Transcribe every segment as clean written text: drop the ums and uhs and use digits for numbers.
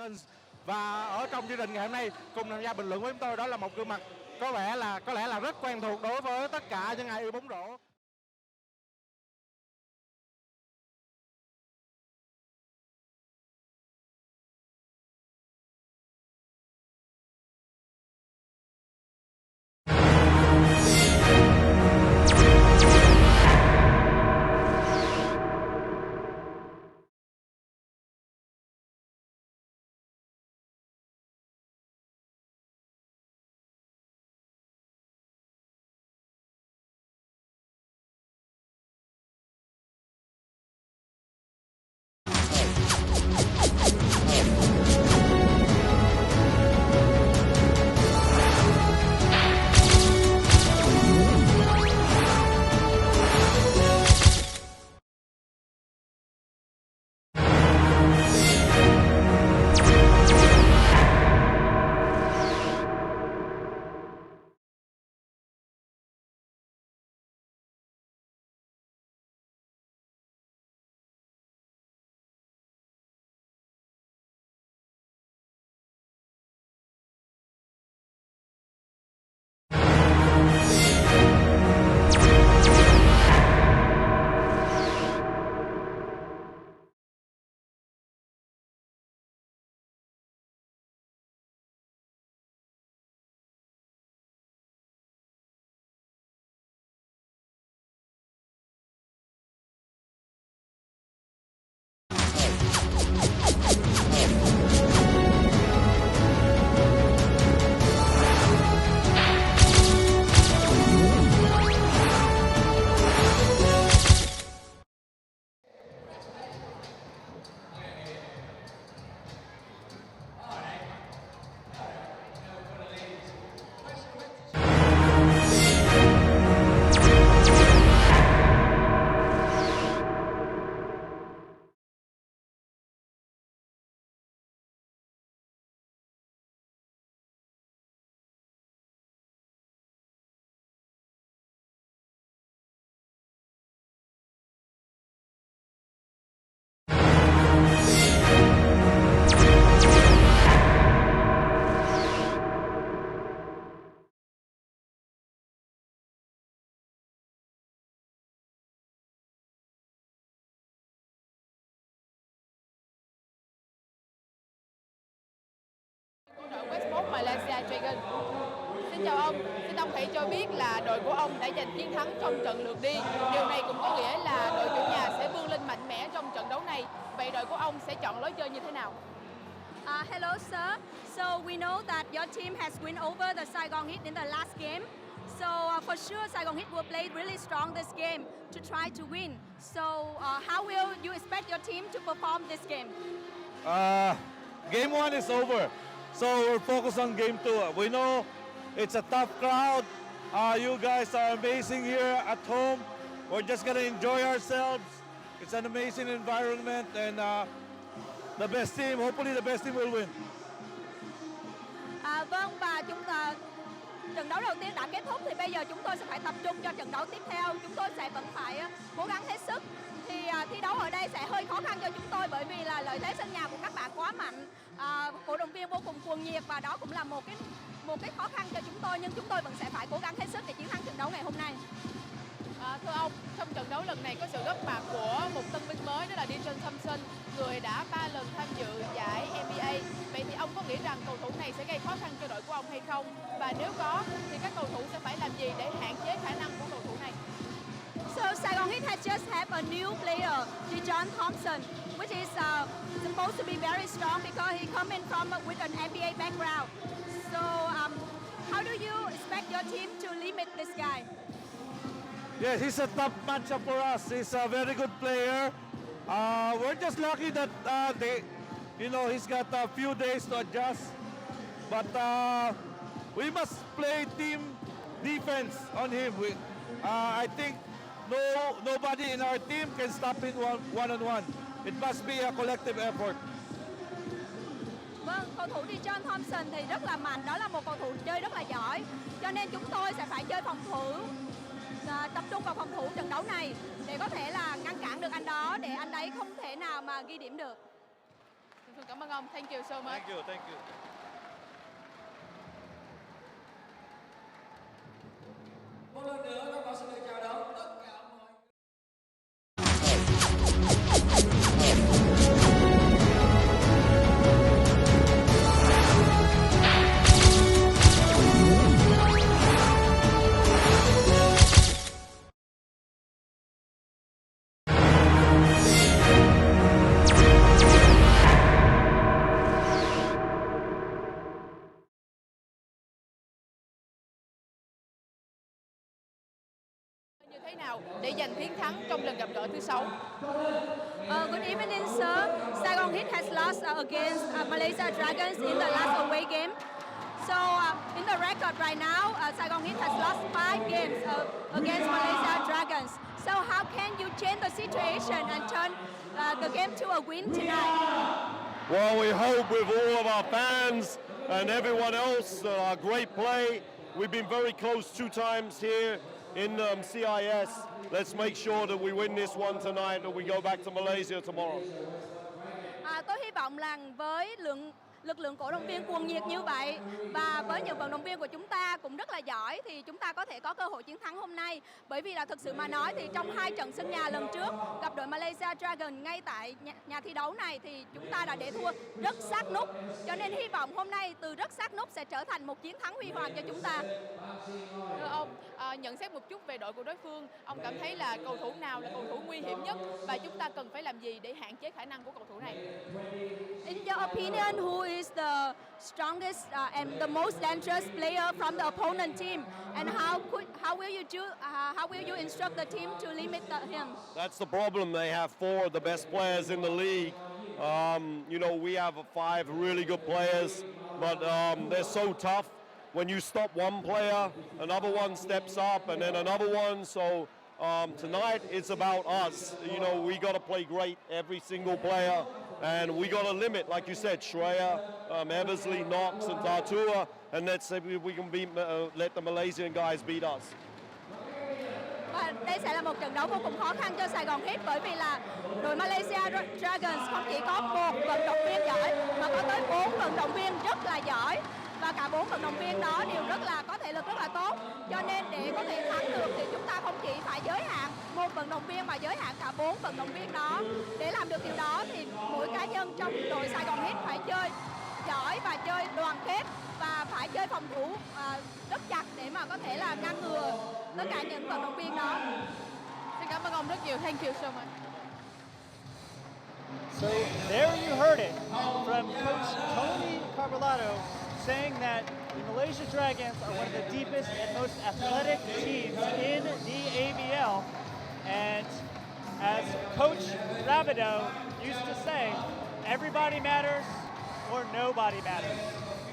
Saigon. Và ở trong chương trình ngày hôm nay cùng tham gia bình luận với chúng tôi đó là một gương mặt có lẽ là rất quen thuộc đối với tất cả những ai yêu bóng rổ. Đội Westports Malaysia Saigon. Xin chào ông, xin ông hãy cho biết là đội của ông đã giành chiến thắng trong trận lượt đi. Điều này cũng có nghĩa là đội chủ nhà sẽ vươn lên mạnh mẽ trong trận đấu này. Vậy đội của ông sẽ chọn lối chơi như thế nào? Hello, sir. So we know that your team has won over the Saigon Heat in the last game. So for sure, Saigon Heat will play really strong this game to try to win. So how will you expect your team to perform this game? Game 1 is over, so we're focused on game 2. We know it's a tough crowd. You guys are amazing here at home. We're just gonna enjoy ourselves. It's an amazing environment, and the best team, hopefully the best team will win. Vâng, và trận đấu đầu tiên đã kết thúc thì bây giờ chúng tôi sẽ phải tập trung cho trận đấu tiếp theo. Chúng tôi sẽ vẫn phải cố gắng hết sức. Thì thi đấu ở đây sẽ hơi khó khăn cho chúng tôi bởi vì là lợi thế sân nhà của các bạn quá mạnh. Cổ động viên vô cùng cuồng nhiệt và đó cũng là một cái khó khăn cho chúng tôi, nhưng chúng tôi vẫn sẽ phải cố gắng hết sức để chiến thắng trận đấu ngày hôm nay. Thưa ông, trong trận đấu lần này có sự góp mặt của một tân binh mới, đó là Dijon Thompson, người đã 3 lần tham dự giải ABL. Vậy thì ông có nghĩ rằng cầu thủ này sẽ gây khó khăn cho đội của ông hay không? Và nếu có thì các cầu thủ sẽ phải làm gì để hạn chế khả năng của cầu thủ này? So Saigon Heat has just have a new player, Dijon Thompson, which is supposed to be very strong because he coming from with an NBA background. So how do you expect your team to limit this guy? Yes, he's a tough matchup for us. He's a very good player. We're just lucky that he's got a few days to adjust. But we must play team defense on him. I think nobody in our team can stop him one-on-one. It must be a collective effort. Vâng, cầu thủ Dijon Thompson thì rất là mạnh. Đó là một cầu thủ chơi rất là giỏi. Cho nên chúng tôi sẽ phải chơi phòng thủ, tập trung vào phòng thủ trận đấu này để có thể là ngăn cản được anh đó, để anh ấy không thể nào mà ghi điểm được. Cảm ơn ông. Thank you so much. Thank you, thank you. Một lần nữa, con có xin được chào đón tất cả mọi Như thế nào để giành chiến thắng trong lần gặp gỡ thứ 6? Good evening, sir. Saigon Heat has lost against Malaysia Dragons in the last away game. So in the record right now, Saigon Heat has lost 5 games against Malaysia Dragons. So how can you change the situation and turn the game to a win tonight? Well, we hope with all of our fans and everyone else, our great play. We've been very close 2 times here in CIS. Let's make sure that we win this one tonight and we go back to Malaysia tomorrow. Tôi hy vọng là với lực lượng cổ động viên cuồng nhiệt như vậy và với những vận động viên của chúng ta cũng rất là giỏi thì chúng ta có thể có cơ hội chiến thắng hôm nay. Bởi vì là thực sự mà nói thì trong 2 trận sân nhà lần trước gặp đội Malaysia Dragon ngay tại nhà thi đấu này thì chúng ta đã để thua rất sát nút. Cho nên hy vọng hôm nay từ rất sát nút sẽ trở thành một chiến thắng huy hoàng cho chúng ta. Thưa ông, nhận xét một chút về đội của đối phương, ông cảm thấy là cầu thủ nào là cầu thủ nguy hiểm nhất và chúng ta cần phải làm gì để hạn chế khả năng của cầu thủ này? In your opinion, who is the strongest and the most dangerous player from the opponent team, and how will you instruct the team to limit him? That's the problem. They have 4 of the best players in the league. We have 5 really good players, but they're so tough. When you stop one player, another one steps up, and then another one. So tonight it's about us. We got to play great, every single player, and we got to limit, like you said, Shreya, Eversley, Knox, and Tartua, and let's see if we can let the Malaysian guys beat us. Và đây sẽ là một trận đấu vô cùng khó khăn cho Sài Gòn Heat bởi vì là đội Malaysia Dragons không chỉ có 1 vận động viên giỏi mà có tới 4 vận động viên rất là giỏi. Và cả 4 vận động viên đó đều có thể lực rất là tốt. Cho nên để có thể thắng được thì chúng ta không chỉ phải giới hạn 1 vận động viên mà giới hạn cả 4 vận động viên đó. Để làm được điều đó thì mỗi cá nhân trong đội Sài Gòn Heat phải chơi giỏi và chơi đoàn kết và phải chơi phòng thủ rất chặt để mà có thể là ngăn ngừa tất cả những vận động viên đó. Xin cảm ơn ông rất nhiều. Thank you so much. So there you heard it from Coach Tony Carbalado saying that the Malaysia Dragons are one of the deepest and most athletic teams in the ABL. And as Coach Rabideau used to say, everybody matters or nobody matters.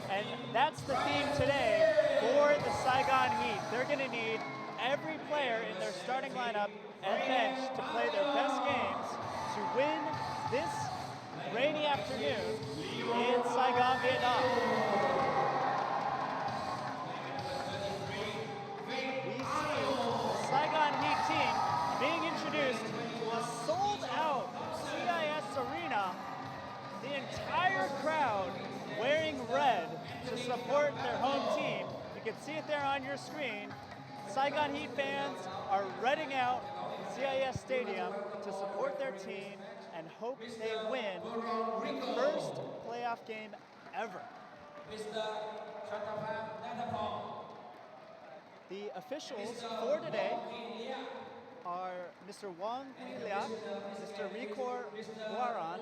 And that's the theme today for the Saigon Heat. They're going to need every player in their starting lineup and bench to play their best games to win this rainy afternoon in Saigon, Vietnam. We see the Saigon Heat team being introduced to a sold-out CIS arena. The entire crowd wearing red to support their home team. You can see it there on your screen. Saigon Heat fans are redding out CIS Stadium to support their team and hope they win the first playoff game ever. The officials for today are Mr. Wong Liak, Mr. Rikor Guaran,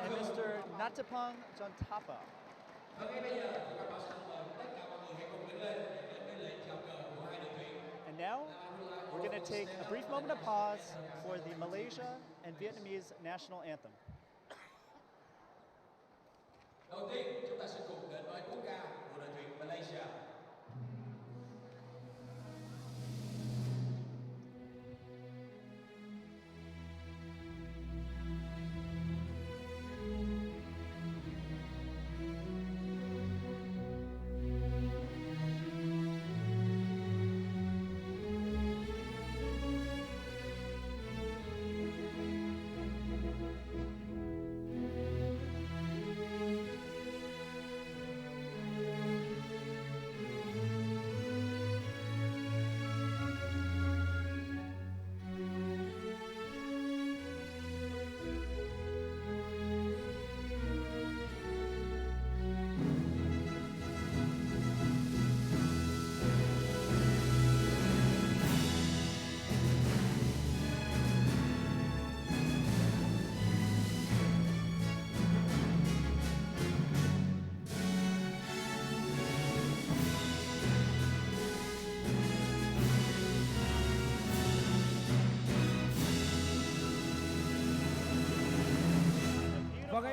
and Mr. Natapong Jontapa. And now, we're going to take a brief moment of pause for the Malaysia and Vietnamese national anthem. Đầu tiên, chúng ta sẽ cùng đến với quốc ca của đội tuyển Malaysia.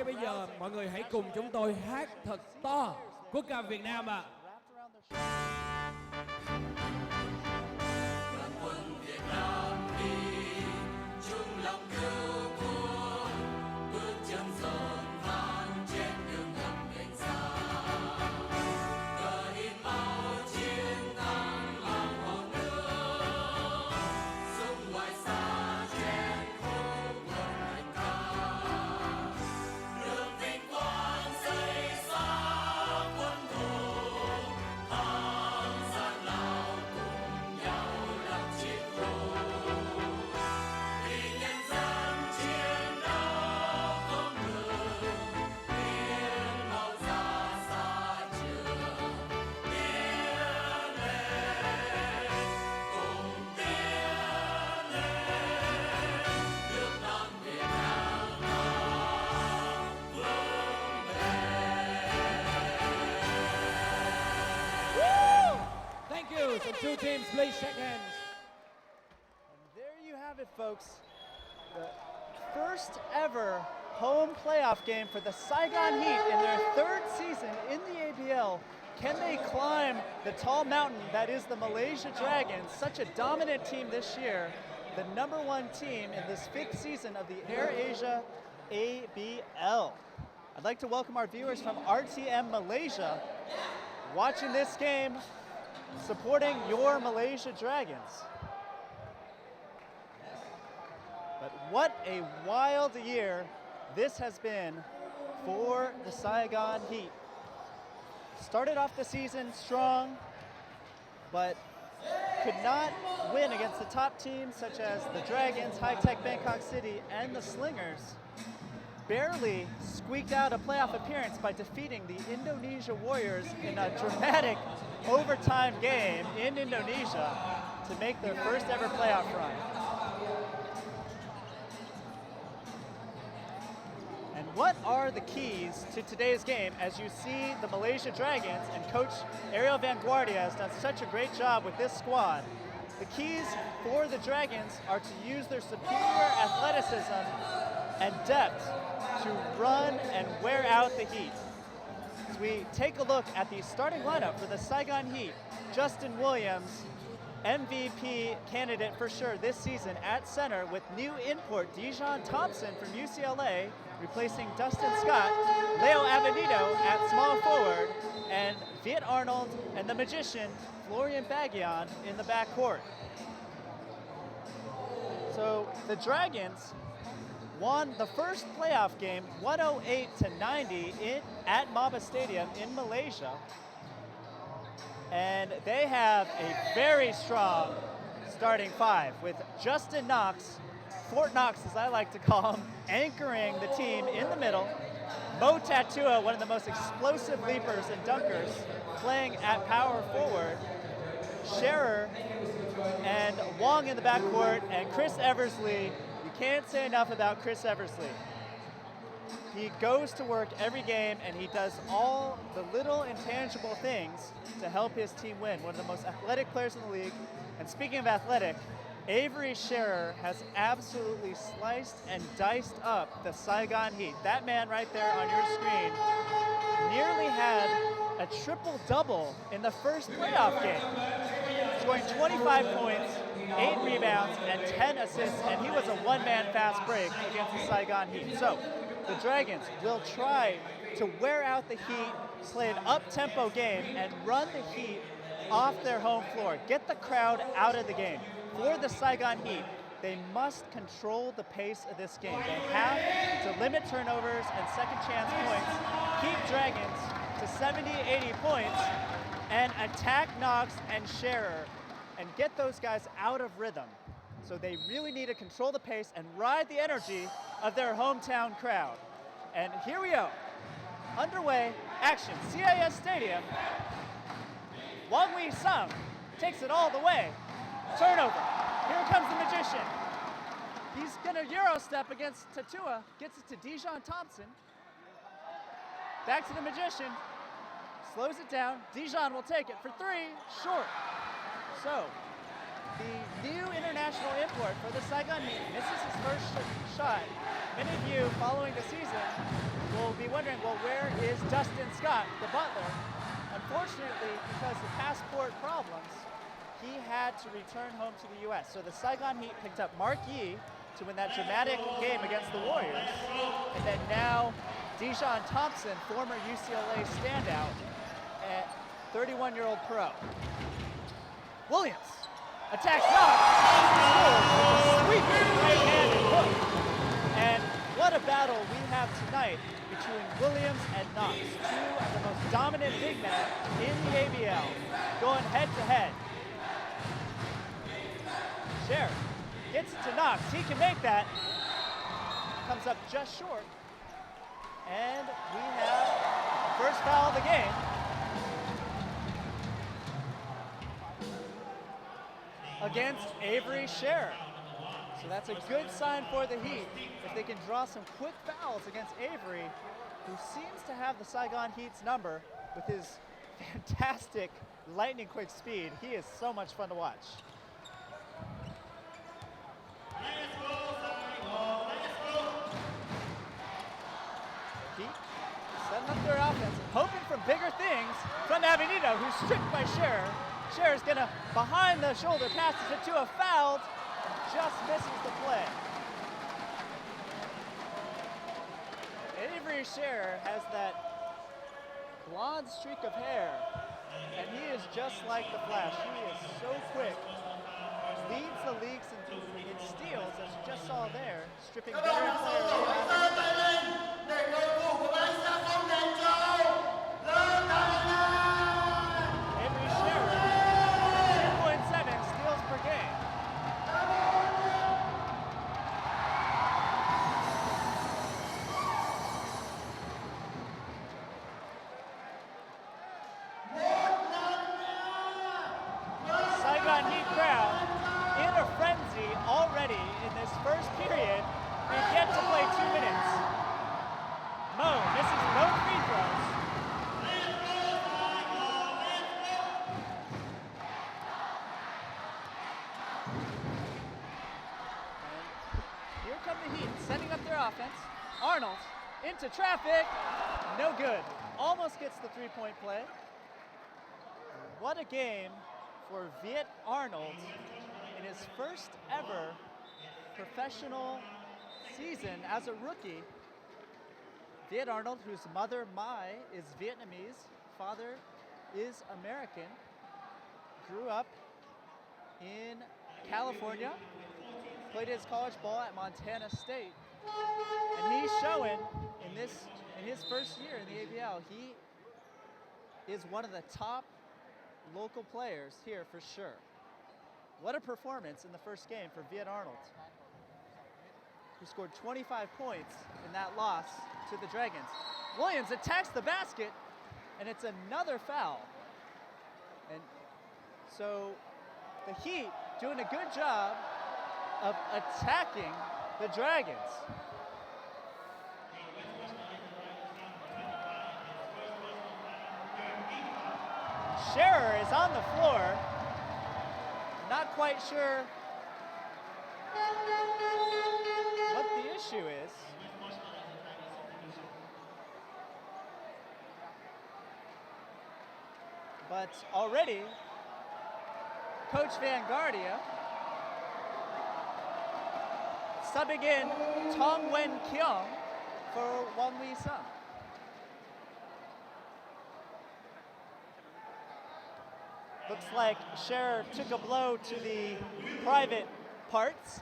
ngay bây giờ mọi người hãy cùng chúng tôi hát thật to quốc ca Việt Nam ạ. Thank you. So two teams, please shake hands. And there you have it, folks. The first ever home playoff game for the Saigon Heat in their third season in the ABL. Can they climb the tall mountain that is the Malaysia Dragons, such a dominant team this year, the #1 team in this 5th season of the AirAsia ABL? I'd like to welcome our viewers from RTM Malaysia watching this game, supporting your Malaysia Dragons. But what a wild year this has been for the Saigon Heat. Started off the season strong, but could not win against the top teams such as the Dragons, High Tech Bangkok City, and the Slingers. Barely squeaked out a playoff appearance by defeating the Indonesia Warriors in a dramatic overtime game in Indonesia to make their first ever playoff run. And what are the keys to today's game as you see the Malaysia Dragons and Coach Ariel Van Guardia has done such a great job with this squad? The keys for the Dragons are to use their superior athleticism and depth to run and wear out the Heat. As we take a look at the starting lineup for the Saigon Heat, Justin Williams, MVP candidate for sure this season at center, with new import Dijon Thompson from UCLA replacing Dustin Scott, Leo Avenido at small forward, and Viet Arnold and the Magician Florian Baggian in the backcourt. So the Dragons won the first playoff game 108-90 at Maba Stadium in Malaysia. And they have a very strong starting five with Justin Knox, Fort Knox as I like to call him, anchoring the team in the middle. Mo Tatua, one of the most explosive leapers and dunkers, playing at power forward. Scherer and Wong in the backcourt, and Chris Eversley. You can't say enough about Chris Eversley. He goes to work every game and he does all the little intangible things to help his team win. One of the most athletic players in the league. And speaking of athletic, Avery Scherer has absolutely sliced and diced up the Saigon Heat. That man right there on your screen nearly had a triple-double in the first playoff game, scoring 25 points, 8 rebounds, and 10 assists, and he was a one-man fast break against the Saigon Heat. So the Dragons will try to wear out the Heat, play an up-tempo game, and run the Heat off their home floor. Get the crowd out of the game. For the Saigon Heat, they must control the pace of this game. They have to limit turnovers and second chance points, keep Dragons to 70, 80 points, and attack Knox and Scherer and get those guys out of rhythm. So they really need to control the pace and ride the energy of their hometown crowd. And here we go. Underway, action, CIS Stadium. Wang Wei Sung takes it all the way. Turnover. Here comes the Magician. He's gonna Euro step against Tatua. Gets it to Dijon Thompson. Back to the Magician. Slows it down. Dijon will take it for three. Short. So, the new international import for the Saigon Heat misses his first shot. Many of you following the season will be wondering, well, where is Dustin Scott, the butler? Unfortunately, because of passport problems, he had to return home to the U.S. So the Saigon Heat picked up Mark Yee to win that dramatic game against the Warriors. And then now, Dijon Thompson, former UCLA standout, at 31-year-old pro. Williams attacks Knox, sweeping right-handed hook. And what a battle we have tonight between Williams and Knox, two of the most dominant big men in the ABL, going head-to-head. Scher gets it to Knox. He can make that. Comes up just short. And we have first foul of the game. Against Avery Scher. So that's a good sign for the Heat if they can draw some quick fouls against Avery, who seems to have the Saigon Heat's number with his fantastic lightning quick speed. He is so much fun to watch. Heat setting up their offense, hoping for bigger things from Avenito, who's stripped by Scher. Scher is gonna behind the shoulder passes it to a foul, just misses the play. Avery Scher has that blonde streak of hair, and he is just like the Flash. He is so quick. Leads the leagues in steals, as you just saw there, stripping veteran players. Avery Scher, 2.7 steals per game. Saigon Heat crowd in a frenzy already in this first period. We've yet to play 2 minutes. Mo misses both free throws. And here come the Heat setting up their offense. Arnold into traffic. No good. Almost gets the three-point play. What a game for Viet Arnold in his first ever professional season as a rookie. Viet Arnold, whose mother Mai is Vietnamese, father is American, grew up in California, played his college ball at Montana State, and he's showing in his first year in the ABL, he is one of the top local players here for sure. What a performance in the first game for Viet Arnold, who scored 25 points in that loss to the Dragons. Williams attacks the basket, and it's another foul. And so the Heat doing a good job of attacking the Dragons. Scherer is on the floor. Not quite sure what the issue is. But already, Coach Van Guardia subbing in Tong Wen Kyung for Wang Wei Sung. Looks like Scherer took a blow to the private parts.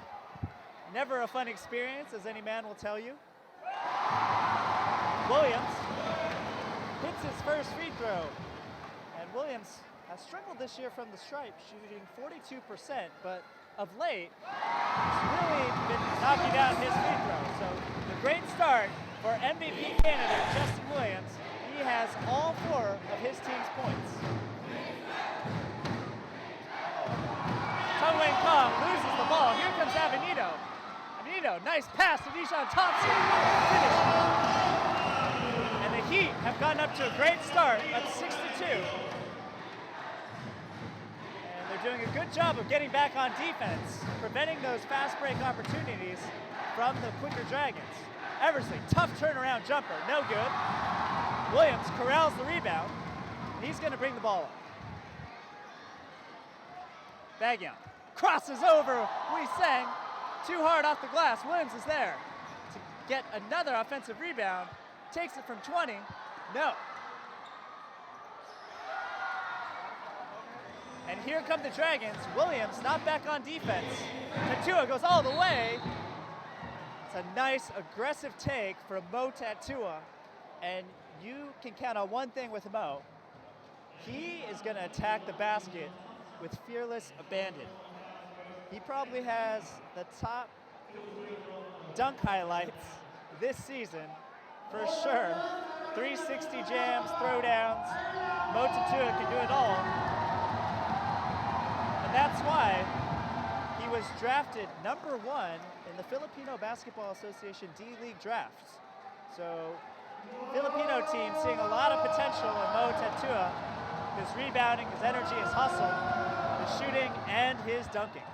Never a fun experience, as any man will tell you. Williams hits his first free throw. And Williams has struggled this year from the stripe, shooting 42%, but of late, he's really been knocking down his free throw. So the great start for MVP candidate Justin Williams. He has all 4 of his team's points. Tong Wen Kong loses the ball. Here comes Avenito. Avenito, nice pass to Dijon Thompson. Finish. And the Heat have gotten up to a great start of 6-2. And they're doing a good job of getting back on defense, preventing those fast break opportunities from the quicker Dragons. Eversley, tough turnaround jumper, no good. Williams corrals the rebound. He's going to bring the ball up. Bagyan crosses over Wee Seng. Too hard off the glass. Williams is there to get another offensive rebound. Takes it from 20. No. And here come the Dragons. Williams not back on defense. Tatua goes all the way. It's a nice aggressive take from Mo Tatua. And you can count on one thing with Mo. He is going to attack the basket with fearless abandon. He probably has the top dunk highlights this season for sure. 360 jams, throwdowns. Mo Tatua can do it all. And that's why he was drafted #1 in the Filipino Basketball Association D-League drafts. So Filipino team seeing a lot of potential in Mo Tatua. His rebounding, his energy, his hustle, his shooting, and his dunking.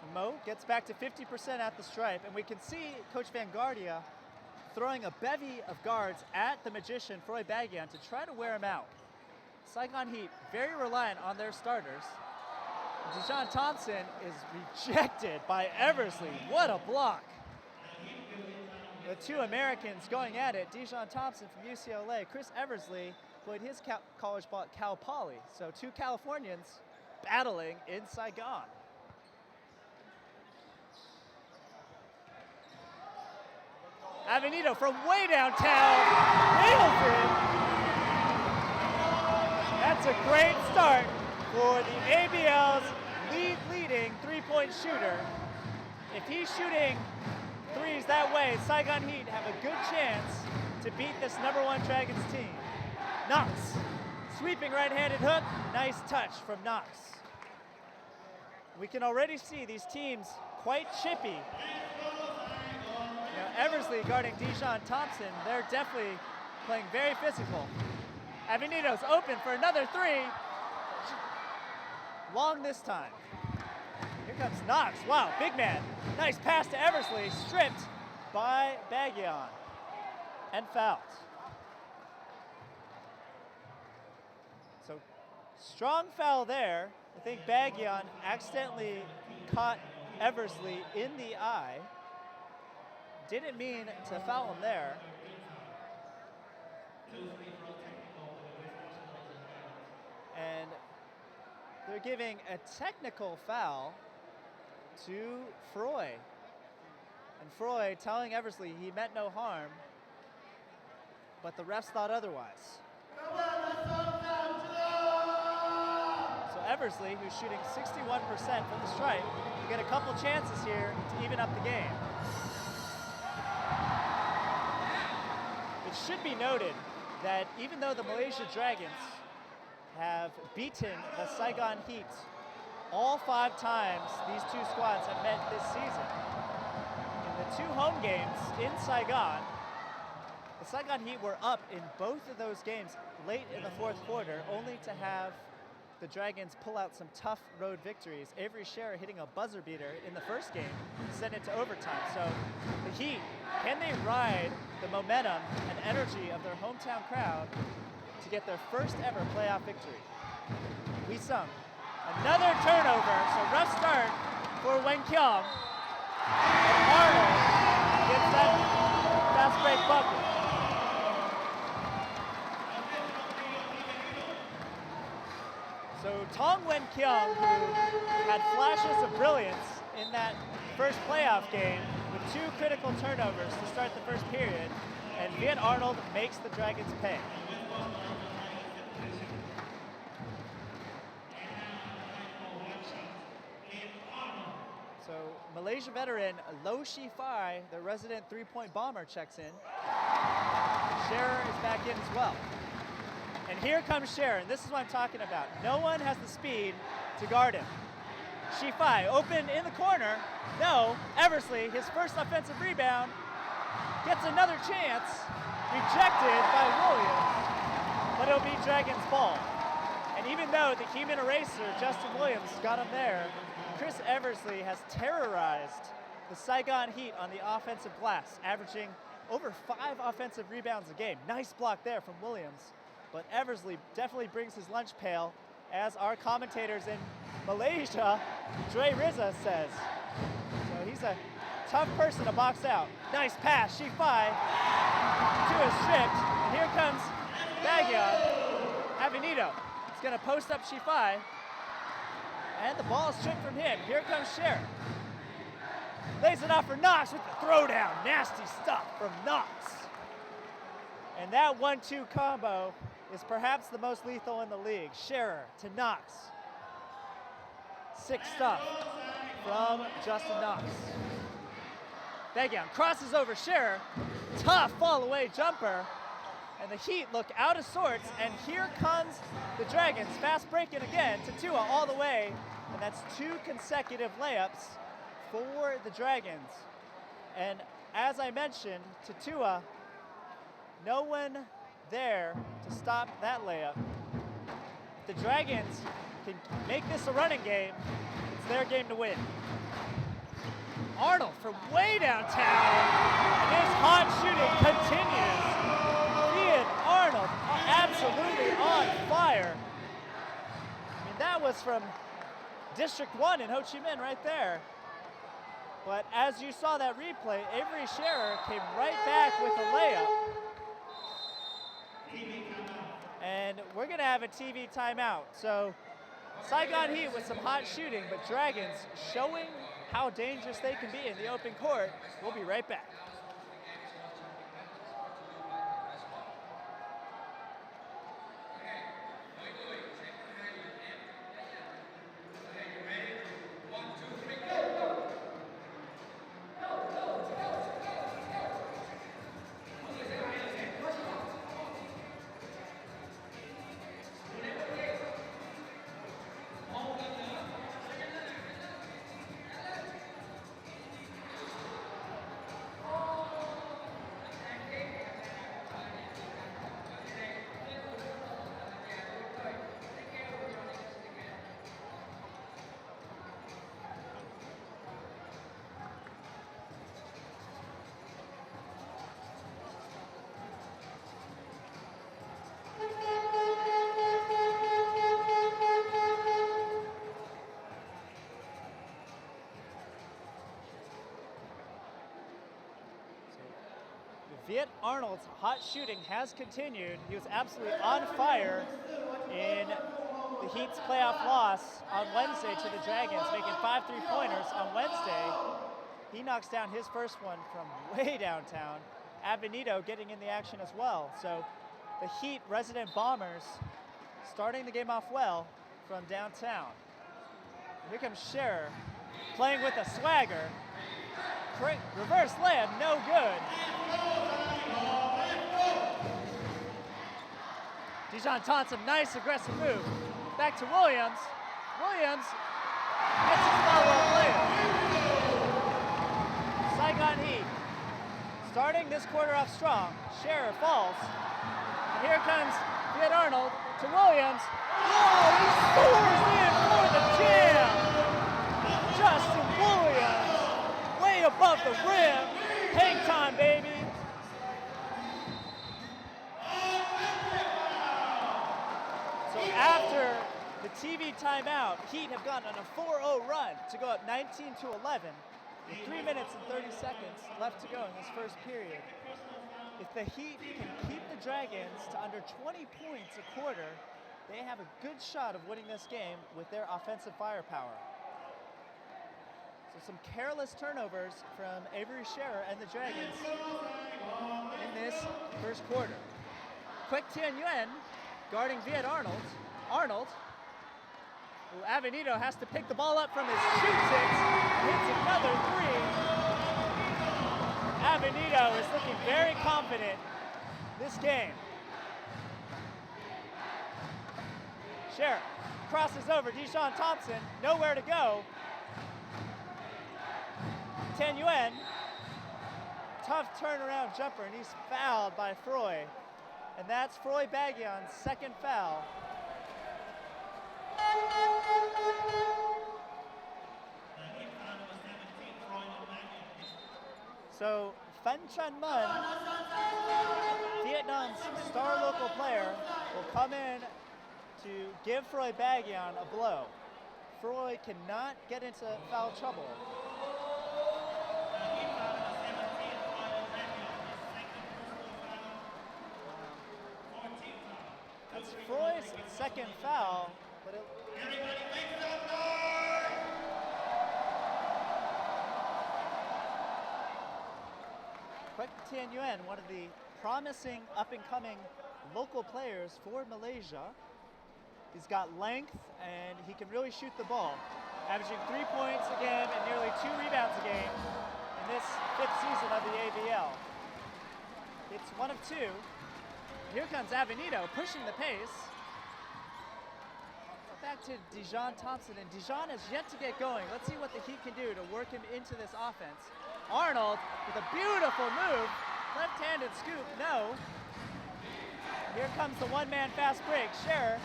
So Mo gets back to 50% at the stripe, and we can see Coach Vanguardia throwing a bevy of guards at the magician, Froy Bagyan, to try to wear him out. Saigon Heat very reliant on their starters. Dijon Thompson is rejected by Eversley. What a block. The two Americans going at it. Dijon Thompson from UCLA. Chris Eversley played his college ball at Cal Poly. So two Californians battling in Saigon. Avenito from way downtown. Nails it. That's a great start for the ABL's leading three-point shooter. If he's shooting threes that way, Saigon Heat have a good chance to beat this #1 Dragons team. Knox, sweeping right-handed hook, nice touch from Knox. We can already see these teams quite chippy. You know, Eversley guarding Dijon Thompson, they're definitely playing very physical. Avenito's open for another three. Long this time. Here comes Knox. Wow, big man. Nice pass to Eversley, stripped by Bagyan and fouled. So strong foul there. I think Bagyan accidentally caught Eversley in the eye. Didn't mean to foul him there. And they're giving a technical foul to Froy. And Froy telling Eversley he meant no harm, but the refs thought otherwise. So Eversley, who's shooting 61% from the stripe, will get a couple chances here to even up the game. It should be noted that even though the Malaysia Dragons have beaten the Saigon Heat all 5 times these two squads have met this season, in the 2 home games in Saigon, the Saigon Heat were up in both of those games late in the 4th quarter, only to have the Dragons pull out some tough road victories. Avery Scherer hitting a buzzer beater in the first game to send it to overtime. So the Heat, can they ride the momentum and energy of their hometown crowd to get their first ever playoff victory? Wee Sung, another turnover, so rough start for Wen Kyung. And Arnold gets that fast break bucket. So Tong Wen Kyung, who had flashes of brilliance in that first playoff game with 2 critical turnovers to start the first period, and Viet Arnold makes the Dragons pay. So Malaysia veteran Lo Shifai, the resident 3-point bomber, checks in. Scherer is back in as well. And here comes Scherer, and this is what I'm talking about. No one has the speed to guard him. Shifai open in the corner. No, Eversley, his first offensive rebound, gets another chance. Rejected by Williams, but it'll be Dragons' ball. And And even though the human eraser, Justin Williams, got him there, Chris Eversley has terrorized the Saigon Heat on the offensive glass, averaging over 5 offensive rebounds a game. Nice block there from Williams. But Eversley definitely brings his lunch pail, as our commentators in Malaysia, Dre Rizza, says. So he's a tough person to box out. Nice pass, Shifai to a stripped. And here comes Bagyon. Avenito is going to post up Shifai. And the ball is stripped from him. Here comes Scherer. Lays it off for Knox with the throwdown. Nasty stuff from Knox. And that 1-2 combo is perhaps the most lethal in the league. Scherer to Knox. Sick stuff from Justin Knox. Bagyon crosses over Scherer. Tough fall away jumper. And the Heat look out of sorts. And here comes the Dragons. Fast breaking again. Tatua all the way. And that's 2 consecutive layups for the Dragons. And as I mentioned, Tatua, no one there to stop that layup. If the Dragons can make this a running game, it's their game to win. Arnold from way downtown, and his hot shooting continues. Ian Arnold absolutely on fire. I mean, that was from District 1 in Ho Chi Minh right there. But as you saw that replay, Avery Scherer came right back with a layup. And we're gonna have a TV timeout. So Saigon Heat with some hot shooting, but Dragons showing how dangerous they can be in the open court. We'll be right back. Viet Arnold's hot shooting has continued. He was absolutely on fire in the Heat's playoff loss on Wednesday to the Dragons, making 5 3-pointers on Wednesday. He knocks down his first one from way downtown. Avenito getting in the action as well. So the Heat resident Bombers starting the game off well from downtown. Here comes Scherer playing with a swagger. Reverse layup, no good. Dijon Thompson, nice aggressive move. Back to Williams. Williams gets his follow-up layup. Saigon Heat starting this quarter off strong. Scherer falls. And here comes Viet Arnold to Williams. Oh, he soars in for the jam. Justin Williams, way above the rim. Hang time, baby. So after the TV timeout, Heat have gone on a 4-0 run to go up 19-11 with 3 minutes and 30 seconds left to go in this first period. If the Heat can keep the Dragons to under 20 points a quarter, they have a good shot of winning this game with their offensive firepower. So some careless turnovers from Avery Scherer and the Dragons in this first quarter. Quick Tian Yuan guarding Viet Arnold. Arnold, who Avenito has to pick the ball up from his shoot six, hits another 3. Avenito is looking very confident this game. Scherer crosses over Dijon Thompson, nowhere to go. Tian Yuan, tough turnaround jumper, and he's fouled by Froy. And that's Froy Bagyon's second foul. So Phan Tran Mun, Vietnam's star local player, will come in to give Froy Bagyan a blow. Froy cannot get into foul trouble. That's Froy's second foul, but it... Quek Tien Yuen, one of the promising up-and-coming local players for Malaysia. He's got length and he can really shoot the ball, averaging 3 points a game and nearly 2 rebounds a game in this 5th season of the ABL. It's 1 of 2. Here comes Avenito pushing the pace. Back to Dijon Thompson, and Dijon has yet to get going. Let's see what the Heat can do to work him into this offense. Arnold with a beautiful move, left-handed scoop, no. Here comes the one-man fast break. Scherer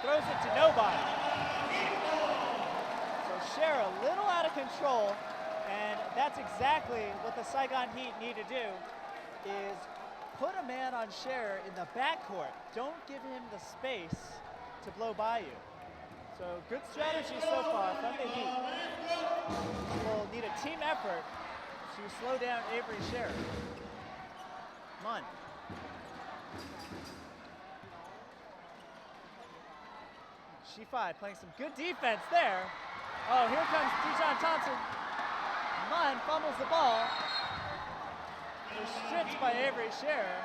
throws it to nobody. So Scherer a little out of control, and that's exactly what the Saigon Heat need to do, is put a man on Scherer in the backcourt. Don't give him the space to blow by you. So good strategy so far from the Heat. We'll need a team effort to slow down Avery Scherer. Mun. Shi-Fi playing some good defense there. Oh, here comes Dijon Thompson. Mun fumbles the ball. They're stripped by Avery Scherer,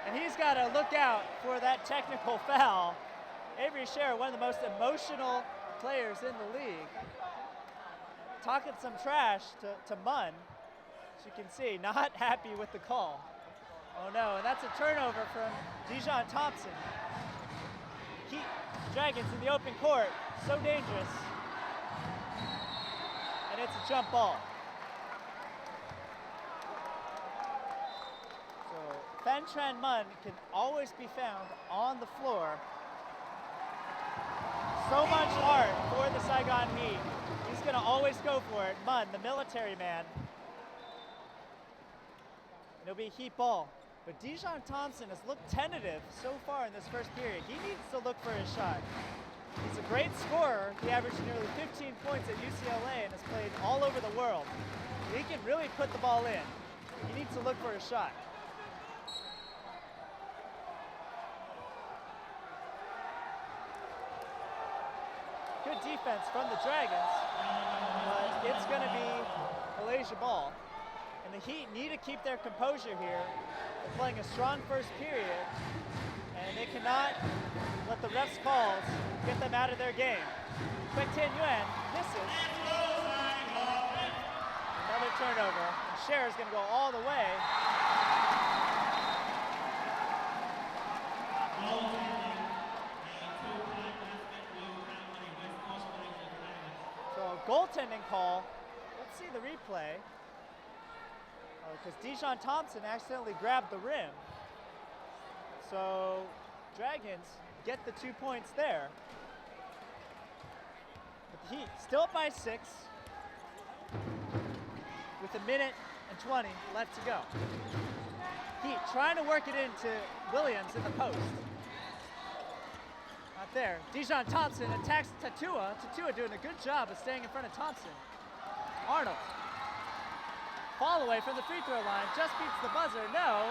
and he's got to look out for that technical foul. Avery Scherer, one of the most emotional players in the league, talking some trash to Mun. As you can see, not happy with the call. Oh no, and that's a turnover from Dijon Thompson. Heat Dragons in the open court, so dangerous. And it's a jump ball. So Phan Tran Mun can always be found on the floor. So much art for the Saigon Heat. He's gonna always go for it. Mun, the military man. It'll be Heat ball. But Dijon Thompson has looked tentative so far in this first period. He needs to look for his shot. He's a great scorer. He averaged nearly 15 points at UCLA and has played all over the world. He can really put the ball in. He needs to look for his shot. Good defense from the Dragons, but it's going to be Malaysia ball. And the Heat need to keep their composure here. They're playing a strong first period, and they cannot let the refs' calls get them out of their game. Quek Tien Yuen misses. Another turnover. And Scherer's going to go all the way. So goaltending call. Let's see the replay. Because Dijon Thompson accidentally grabbed the rim. So Dragons get the 2 points there. But the Heat still up by 6 with 1 minute and 20 left to go. Heat trying to work it into Williams in the post. Not there. Dijon Thompson attacks Tatua. Tatua doing a good job of staying in front of Thompson. Arnold. Fall away from the free throw line, just beats the buzzer, no.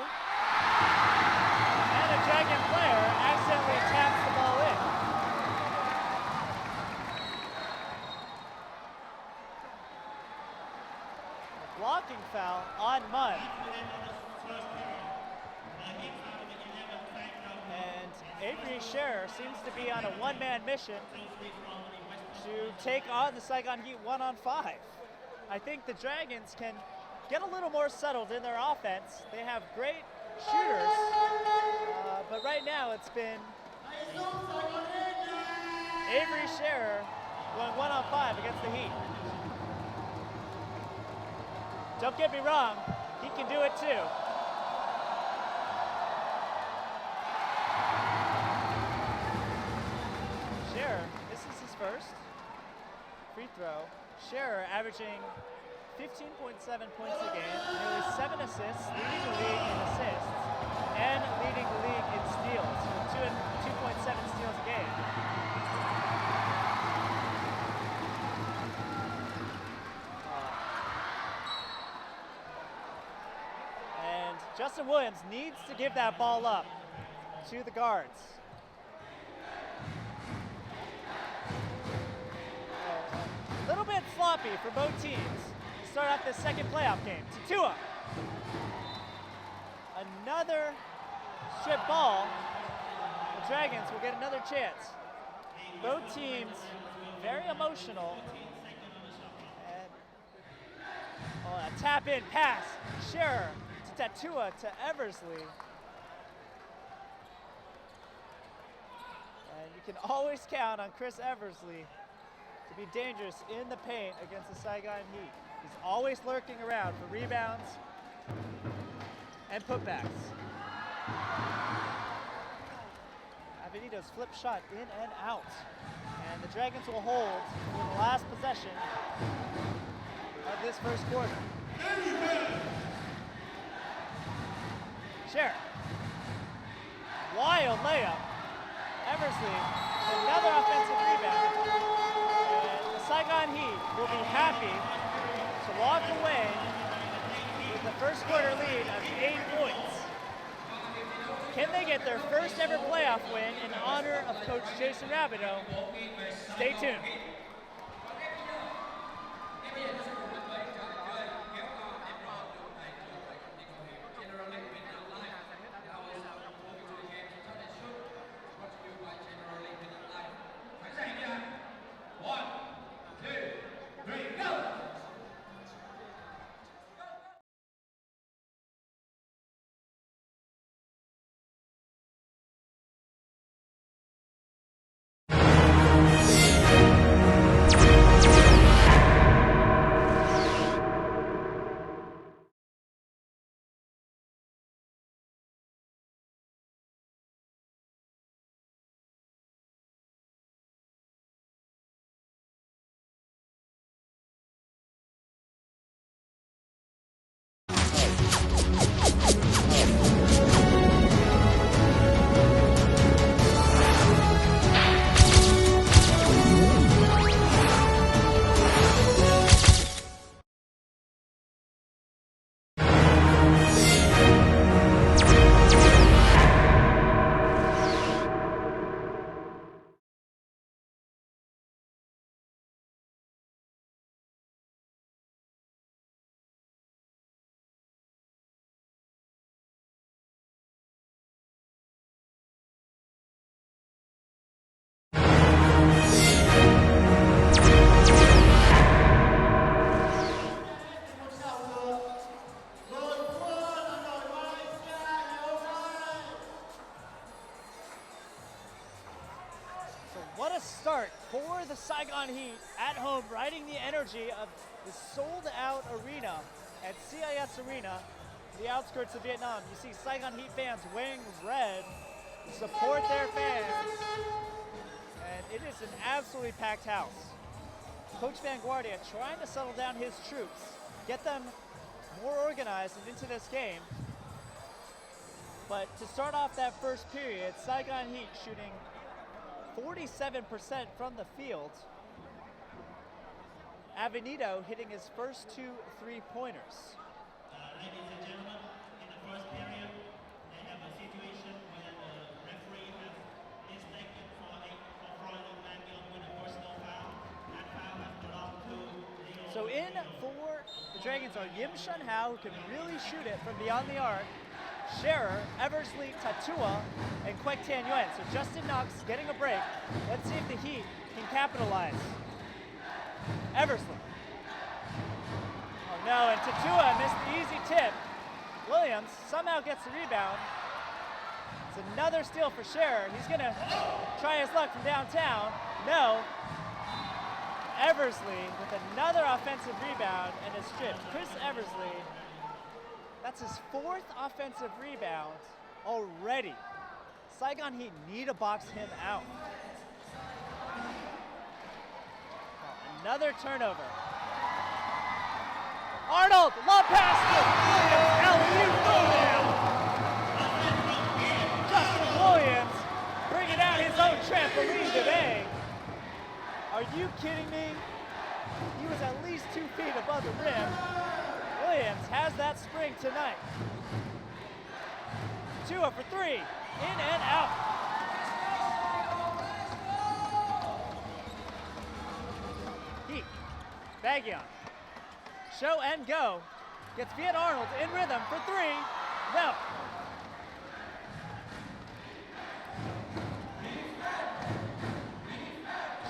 And a Dragon player accidentally taps the ball in. A blocking foul on Mun. And Avery Scherer seems to be on a one-man mission to take on the Saigon Heat 1-on-5. I think the Dragons can get a little more settled in their offense. They have great shooters, but right now it's been Avery Scherer going 1-on-5 against the Heat. Don't get me wrong, he can do it too. Scherer, this is his first free throw. Scherer averaging 15.7 points a game, nearly 7 assists, leading the league in assists, and leading the league in steals, with 2.7 steals a game. And Justin Williams needs to give that ball up to the guards. A little bit sloppy for both teams to start off this second playoff game. Tatua. Another strip ball. The Dragons will get another chance. Both teams very emotional. And a tap in pass. Scherer to Tatua to Eversley. And you can always count on Chris Eversley to be dangerous in the paint against the Saigon Heat. He's always lurking around for rebounds and putbacks. Avenito's flip shot in and out. And the Dragons will hold for the last possession of this first quarter. Scherer. Wild layup. Eversley, another offensive rebound. And the Saigon Heat will be happy to walk away with the first quarter lead of 8 points. Can they get their first ever playoff win in honor of Coach Jason Rabideau? Stay tuned. What a start for the Saigon Heat at home, riding the energy of the sold-out arena at CIS Arena, the outskirts of Vietnam. You see Saigon Heat fans wearing red to support their fans, and it is an absolutely packed house. Coach Van Guardia trying to settle down his troops, get them more organized and into this game. But to start off that first period, Saigon Heat shooting 47% from the field. Avenito hitting his first 2 3-pointers. Ladies and gentlemen, in the first period, they have a situation where the referee has inspected for Royal Mangion with a personal foul. That foul has belonged to Leo. So in for the Dragons are Yim Shun Hao, who can really shoot it from beyond the arc. Scherer, Eversley, Tatua, and Kwek Tan Yuen. So Justin Knox getting a break. Let's see if the Heat can capitalize. Eversley. Oh no, and Tatua missed the easy tip. Williams somehow gets the rebound. It's another steal for Scherer. He's gonna try his luck from downtown. No. Eversley with another offensive rebound and a strip. Chris Eversley. That's his 4th offensive rebound already. Saigon Heat need to box him out. Another turnover. Arnold, love pass to Williams, alley-oop throwdown. Justin Williams bringing out his own trampoline today. Are you kidding me? He was at least 2 feet above the rim. Williams has that spring tonight. 2 up for 3, in and out. Heat, Baggion, show and go. Gets Viet Arnold in rhythm for 3, no.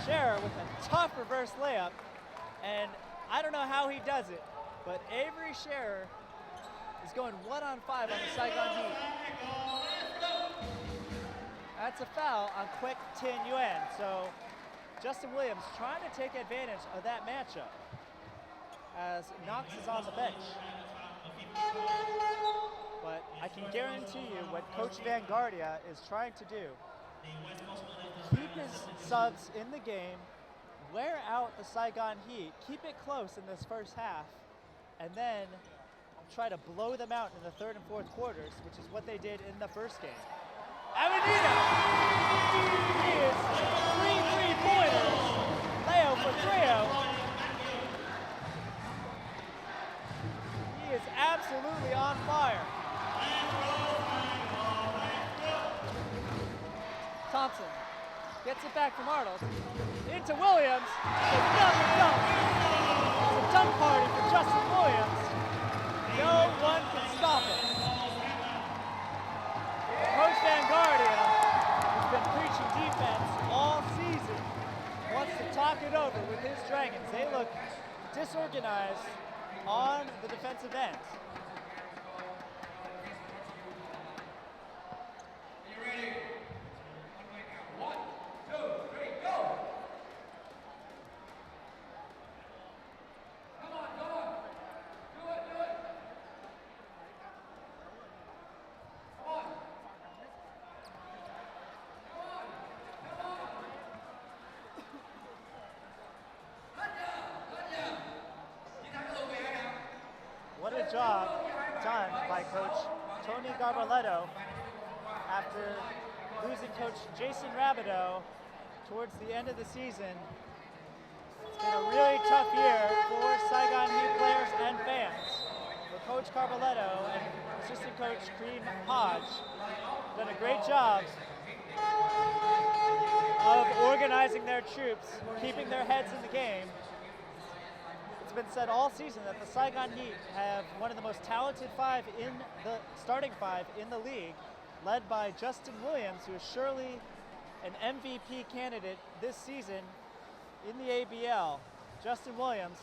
Scherer with a tough reverse layup, and I don't know how he does it, but Avery Scherer is going 1-on-5 on the Saigon Heat. That's a foul on Quick Tin Yuan, so Justin Williams trying to take advantage of that matchup as Knox is on the bench. But I can guarantee you what Coach Van Guardia is trying to do: keep his subs in the game, wear out the Saigon Heat, keep it close in this first half, and then try to blow them out in the third and fourth quarters, which is what they did in the first game. Avenida! He is 3 3-pointers. Leo for Trio. He is absolutely on fire. Thompson gets it back from Arnold. Into Williams. Another dunk. It's a dunk party for Justin Williams. No one can stop him. Coach Van Guardia has been preaching defense all season. Wants to talk it over with his Dragons. They look disorganized on the defensive end. What a job done by Coach Tony Garbaletto after losing Coach Jason Rabideau towards the end of the season. It's been a really tough year for Saigon Heat players and fans. But Coach Garbaletto and assistant coach Kareem Hodge done a great job of organizing their troops, keeping their heads in the game. It's been said all season that the Saigon Heat have one of the most talented starting five in the league, led by Justin Williams, who is surely an MVP candidate this season in the ABL. Justin Williams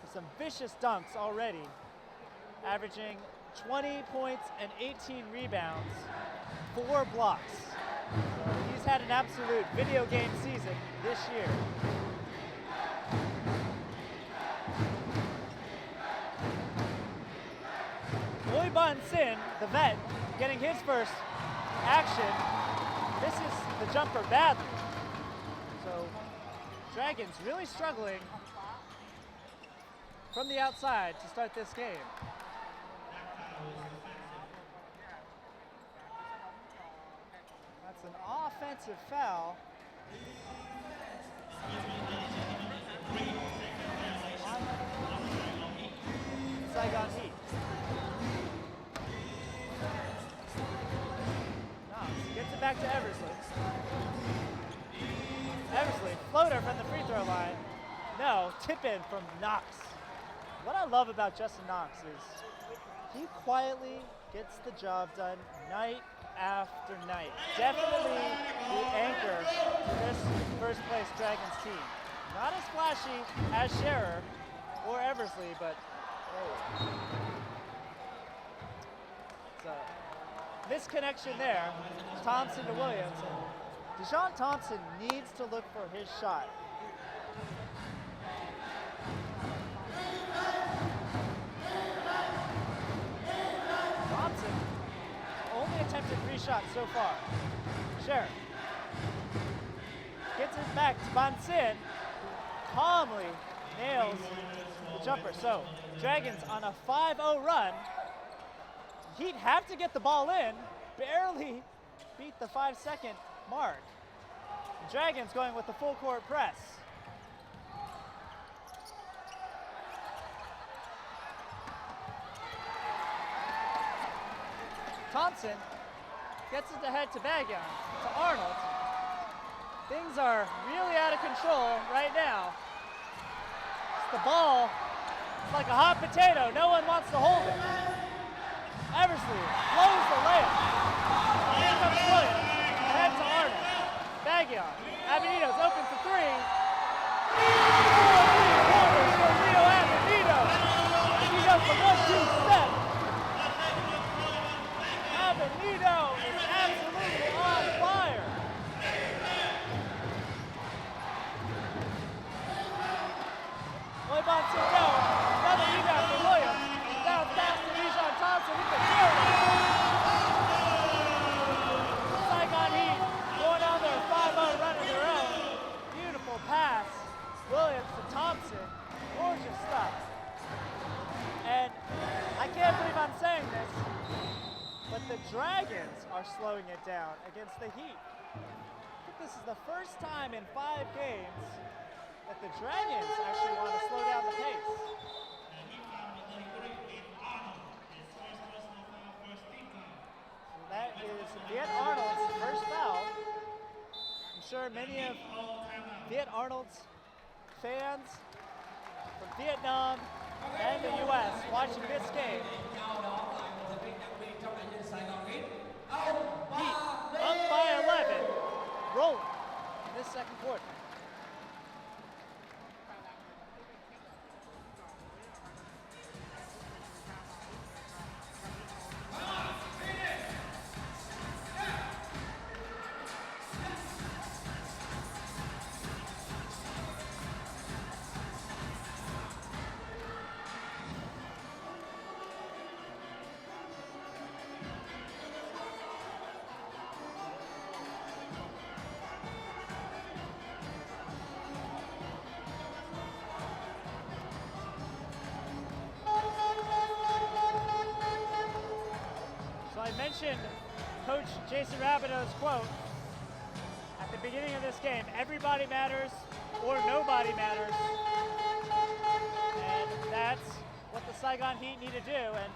with some vicious dunks already, averaging 20 points and 18 rebounds, 4 blocks. So he's had an absolute video game season this year. Ban Sin, the vet, getting his first action. This is the jumper badly. So Dragons really struggling from the outside to start this game. That's an offensive foul. Saigon Heat. Gets it back to Eversley. Eversley, floater from the free throw line. No, tip in from Knox. What I love about Justin Knox is he quietly gets the job done night after night. Definitely the anchor to this first place Dragons team. Not as flashy as Scherer or Eversley, but hey. So, misconnection there, Thompson to Williams. Deshaun Thompson needs to look for his shot. Thompson only attempted 3 shots so far. Scherer gets it back to Ban Sin, calmly nails the jumper. So Dragons on a 5-0 run. Heat have to get the ball in, barely beat the 5-second mark. Dragons going with the full court press. Thompson gets it ahead to Bagian, to Arnold. Things are really out of control right now. The ball is like a hot potato. No one wants to hold it. Eversley blows the layup. Here comes Williams, ahead to Arnold. Bagian, Avenido's open for three. Corners for Leo Avenido. He does the 1-2 step. Avenido is absolutely on fire. Boybon Sindel, another rebound for Williams. Bounce pass to Dijon Thompson, he can carry it. Saigon Heat going on their 5-0 run of their own. Beautiful pass. Williams to Thompson. Gorgeous stuff. And I can't believe I'm saying this, but the Dragons are slowing it down against the Heat. I think this is the first time in 5 games that the Dragons actually want to slow down the pace. So that is Viet Arnold's first foul. I'm sure many of Viet Arnold's fans from Vietnam and the US watching this game. Heat up by 11, rolling in this second quarter. I mentioned Coach Jason Rabideau's quote at the beginning of this game, everybody matters or nobody matters. And that's what the Saigon Heat need to do. And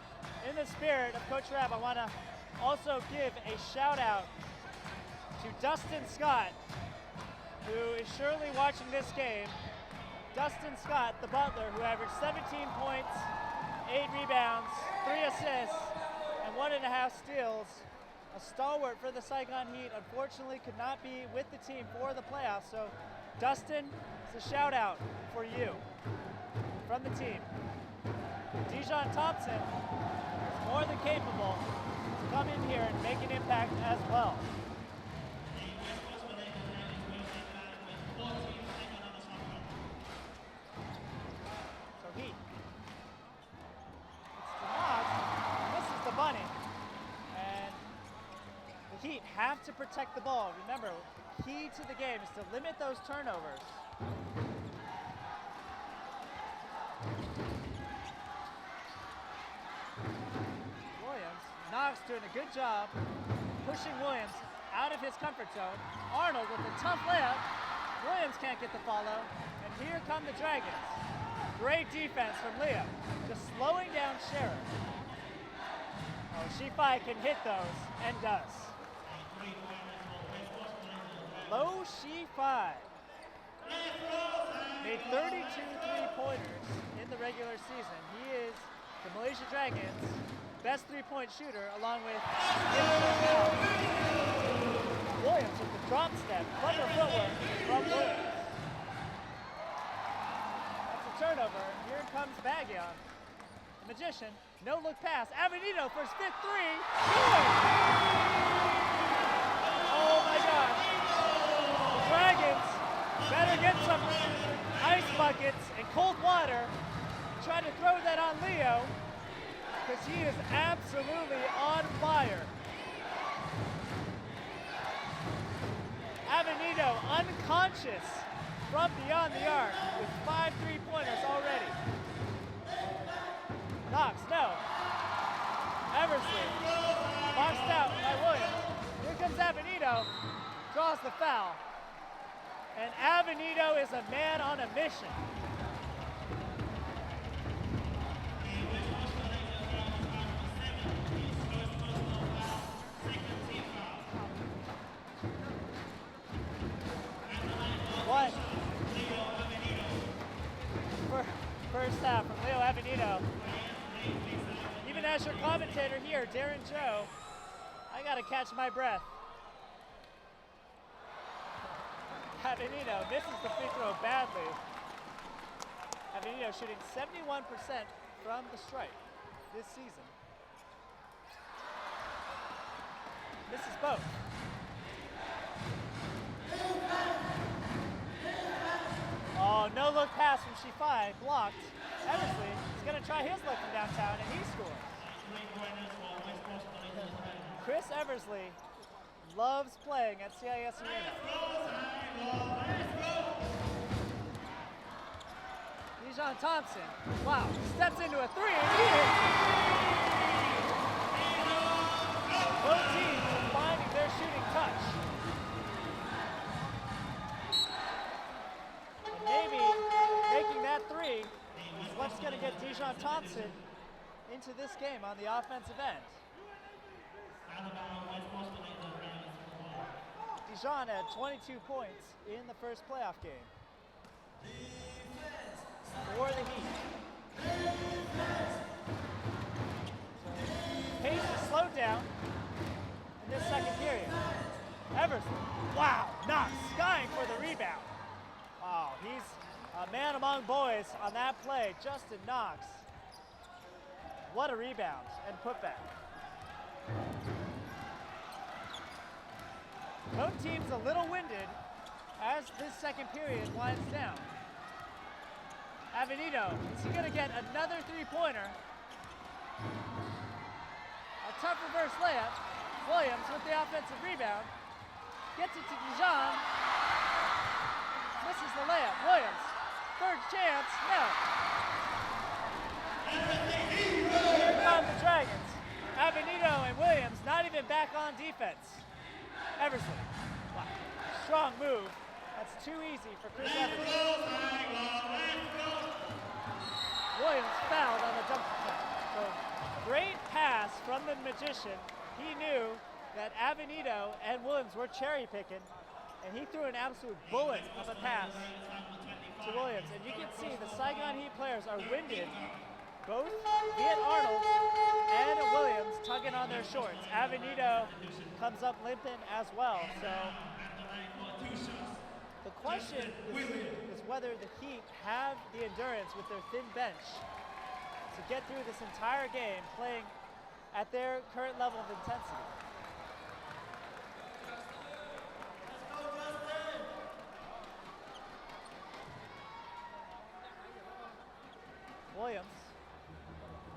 in the spirit of Coach Rab, I want to also give a shout out to Dustin Scott, who is surely watching this game. Dustin Scott, the butler, who averaged 17 points, 8 rebounds, 3 assists, and 1.5 steals. A stalwart for the Saigon Heat, unfortunately could not be with the team for the playoffs. So Dustin, it's a shout out for you from the team. Dijon Thompson is more than capable to come in here and make an impact as well. So Heat. It's Demont. This is the bunny. And the Heat have to protect the ball. Remember, the key to the game is to limit those turnovers. Knox doing a good job pushing Williams out of his comfort zone. Arnold with a tough layup. Williams can't get the follow. And here come the Dragons. Great defense from Leo. Just slowing down Sheriff. Oh, Shifai can hit those and does. Lo Shifai made 32 three-pointers in the regular season. He is the Malaysia Dragons' best three-point shooter, along with Williams with the drop step. Clever footwork from Williams. That's a turnover. Here comes Bagian. The magician. No look pass. Avenido for his 5th three. Good! Oh my gosh. The Dragons better get some ice buckets and cold water. Try to throw that on Leo, because he is absolutely on fire. Avenido unconscious from beyond the arc with 5 three-pointers already. Knox, no. Eversley, boxed out by Williams. Here comes Avenito, draws the foul. And Avenito is a man on a mission. What? First half from Leo Avenito. Even as your commentator here, Darren Joe, I gotta catch my breath. Avenito misses the free throw badly. Avenito shooting 71% from the stripe this season. Misses both. Oh, no look pass from Shifai, blocked. Eversley is going to try his look from downtown, and he scores. Chris Eversley loves playing at CIS Arena. Dijon Thompson, wow, steps into a three and he hits it. Both teams are finding their shooting touch. And maybe making that three is what's going to get Dijon Thompson into this game on the offensive end. Dijon had 22 points in the first playoff game for the Heat. Pace is slowed down in this second period. Eversley, wow, Knox skying for the rebound. Wow, he's a man among boys on that play. Justin Knox. What a rebound and putback. Both teams a little winded as this second period winds down. Avenito, is he going to get another three-pointer? A tough reverse layup. Williams with the offensive rebound. Gets it to Dijon. Misses the layup. Williams, third chance, no. Here come the Dragons. Avenito and Williams not even back on defense. Eversley, wow, strong move. That's too easy for Chris Evans. Williams fouled on the jump shot. So great pass from the magician. He knew that Avenito and Williams were cherry picking, and he threw an absolute bullet of a pass to Williams. And you can see the Saigon Heat players are winded. Both Viet Arnold and Williams tugging on their shorts. Avenito comes up limping as well. So the question is whether the Heat have the endurance with their thin bench to get through this entire game playing at their current level of intensity. Williams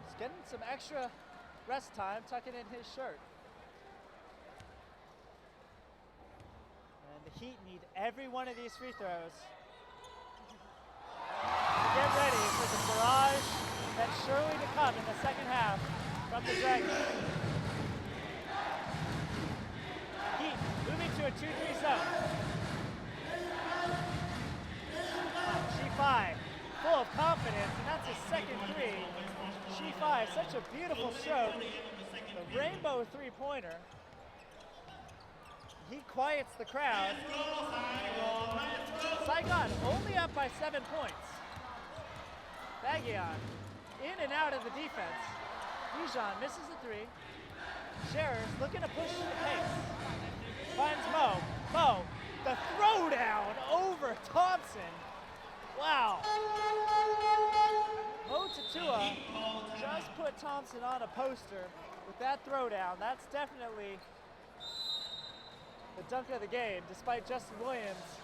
is getting some extra rest time, tucking in his shirt. And the Heat need every one of these free throws to get ready for the barrage that's surely to come in the second half from the Dragons. Heat moving to a 2-3 zone. Shifai, full of confidence, and that's his second three. Shifai, such a beautiful stroke. The rainbow three-pointer. He quiets the crowd. Saigon only up by 7 points. Baguian in and out of the defense. Dijon misses the three. Scherers looking to push the pace. Finds Mo. Mo, the throwdown over Thompson. Wow. Mo Tatua just put Thompson on a poster with that throwdown. That's definitely the dunk of the game, despite Justin Williams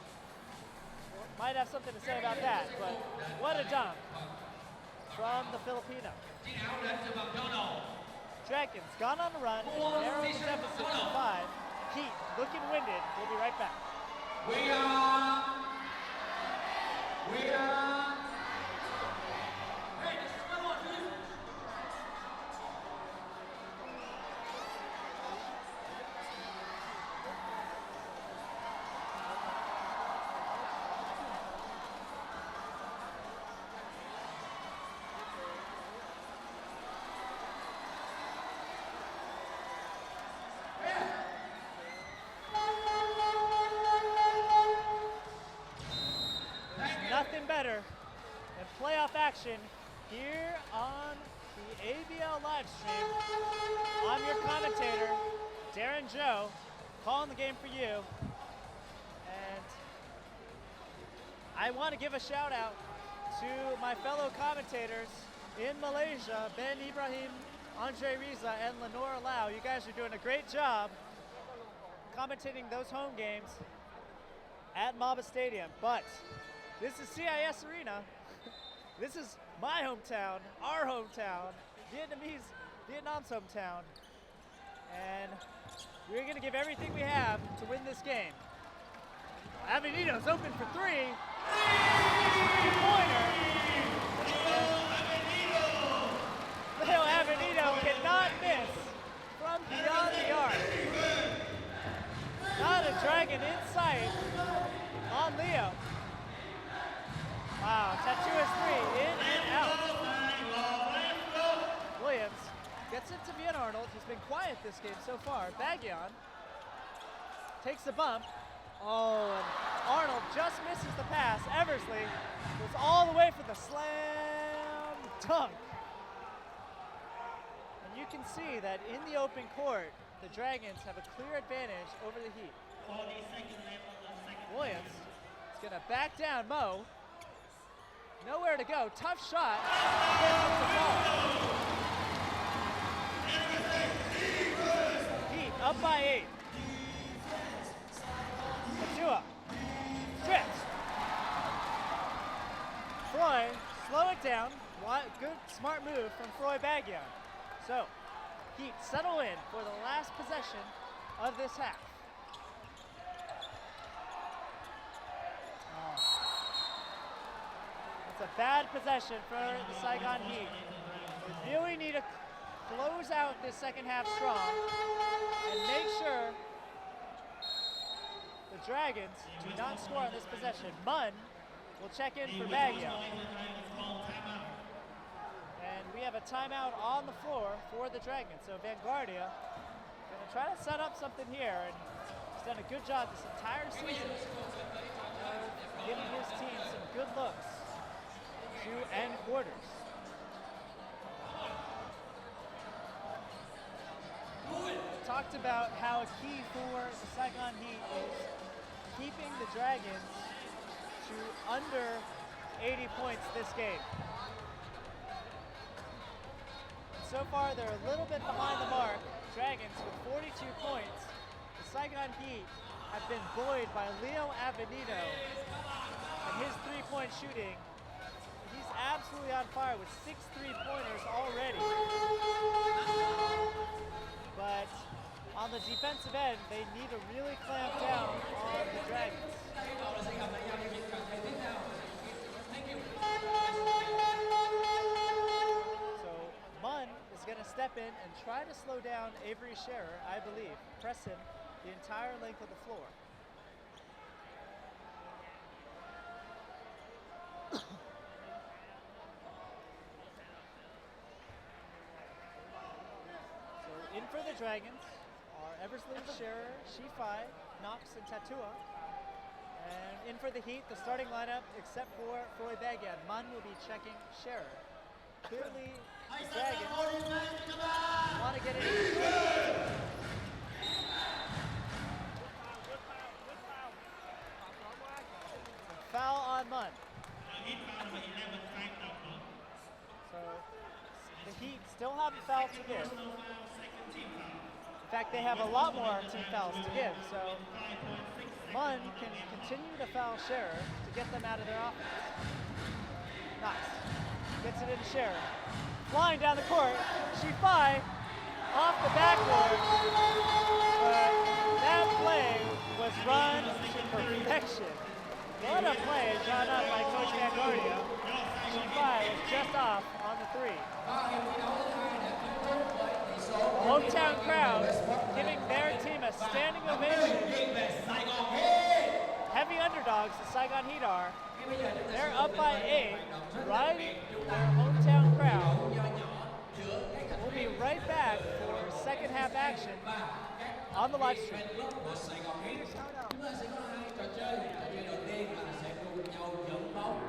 might have something to say about that, but what a dunk from the Filipino. Dragons gone on the run, narrow the deficit to 5. Heat looking winded. We'll be right back. even better than playoff action here on the ABL live stream. I'm your commentator, Darren Joe, calling the game for you. And I want to give a shout out to my fellow commentators in Malaysia, Ben Ibrahim, Andre Riza, and Lenore Lau. You guys are doing a great job commentating those home games at Maba Stadium. But this is CIS Arena. This is my hometown, our hometown, Vietnam's hometown. And we're going to give everything we have to win this game. Avenito's open for three. Three-pointer. Leo Avenito cannot miss from beyond the arc. Not a dragon in sight on Leo. Wow, Tattoo is three, in and out. Williams gets it to Vian Arnold, who's been quiet this game so far. Bagyon takes the bump. Oh, and Arnold just misses the pass. Eversley goes all the way for the slam dunk. And you can see that in the open court, the Dragons have a clear advantage over the Heat. Williams is going to back down Mo. Nowhere to go. Tough shot. Heat up by 8. Matua. Strips. Froy, slow it down. Good, smart move from Froy Bagyon. So, Heat settle in for the last possession of this half. It's a bad possession for the Saigon Heat. They really need to close out this second half strong and make sure the Dragons do not score on this possession. Munn will check in for Baggio. And we have a timeout on the floor for the Dragons. So Vanguardia gonna try to set up something here, and he's done a good job this entire season of giving his team some good looks to end quarters. Talked about how a key for the Saigon Heat is keeping the Dragons to under 80 points this game. So far, they're a little bit behind the mark. Dragons with 42 points. The Saigon Heat have been buoyed by Leo Avenito and his three-point shooting. He's absolutely on fire with 6 3-pointers already. But on the defensive end, they need to really clamp down on the Dragons. So Munn is going to step in and try to slow down Avery Scherer, I believe. Press him the entire length of the floor. In for the Dragons are Eversley, Scherer, Shifai, Knox, and Tatua. And in for the Heat, the starting lineup, except for Froy Bagyan. Munn will be checking Scherer. Clearly, the Dragons want to get it in. Foul on Munn. So the Heat still have a foul to give. In fact, they have a lot more team fouls to give, so Munn can continue to foul Scherer to get them out of their offense. Knox gets it into Scherer. Flying down the court, Shifai off the backboard, but that play was run to perfection. What a play drawn up by Coach Vanguardia. Shifai was just off on the 3. The hometown crowd giving their team a standing ovation. Heavy underdogs, the Saigon Heat are. They're up by 8, right? Their hometown crowd. We'll be right back for second half action on the live stream. Chúng ta sẽ có 2 trò chơi. Trò chơi đầu tiên là sẽ đua nhau dẫn bóng.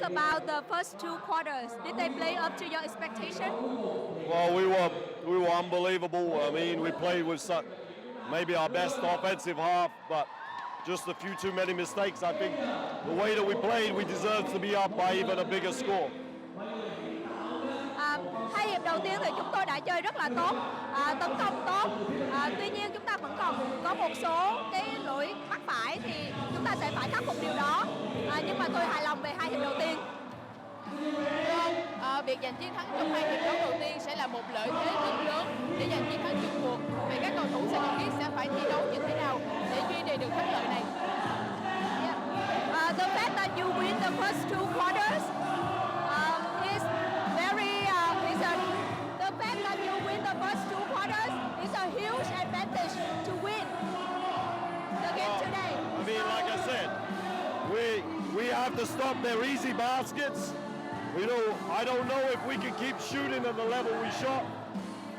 about the first two quarters? Did they play up to your expectation? Well, we were unbelievable. I mean, we played with maybe our best offensive half, but just a few too many mistakes. I think the way that we played, we deserved to be up by even a bigger score. Hai hiệp đầu tiên thì chúng tôi đã chơi rất là tốt, tấn công tốt. Tuy nhiên chúng ta vẫn còn có một số cái lỗi mắc phải thì chúng ta sẽ phải khắc phục điều đó. Nhưng mà tôi hài lòng về hai hiệp đầu tiên. Việc giành chiến thắng trong hai hiệp đấu đầu tiên sẽ là một lợi thế rất lớn để giành chiến thắng chung cuộc. Vì các cầu thủ sẽ còn biết sẽ phải thi đấu như thế nào để duy trì được thắng lợi này. The fact that you win the first two quarters is very the fact that you win the first two quarters is a huge advantage to win the game today. I mean, like I said, we have to stop their easy baskets. I don't know if we can keep shooting at the level we shot.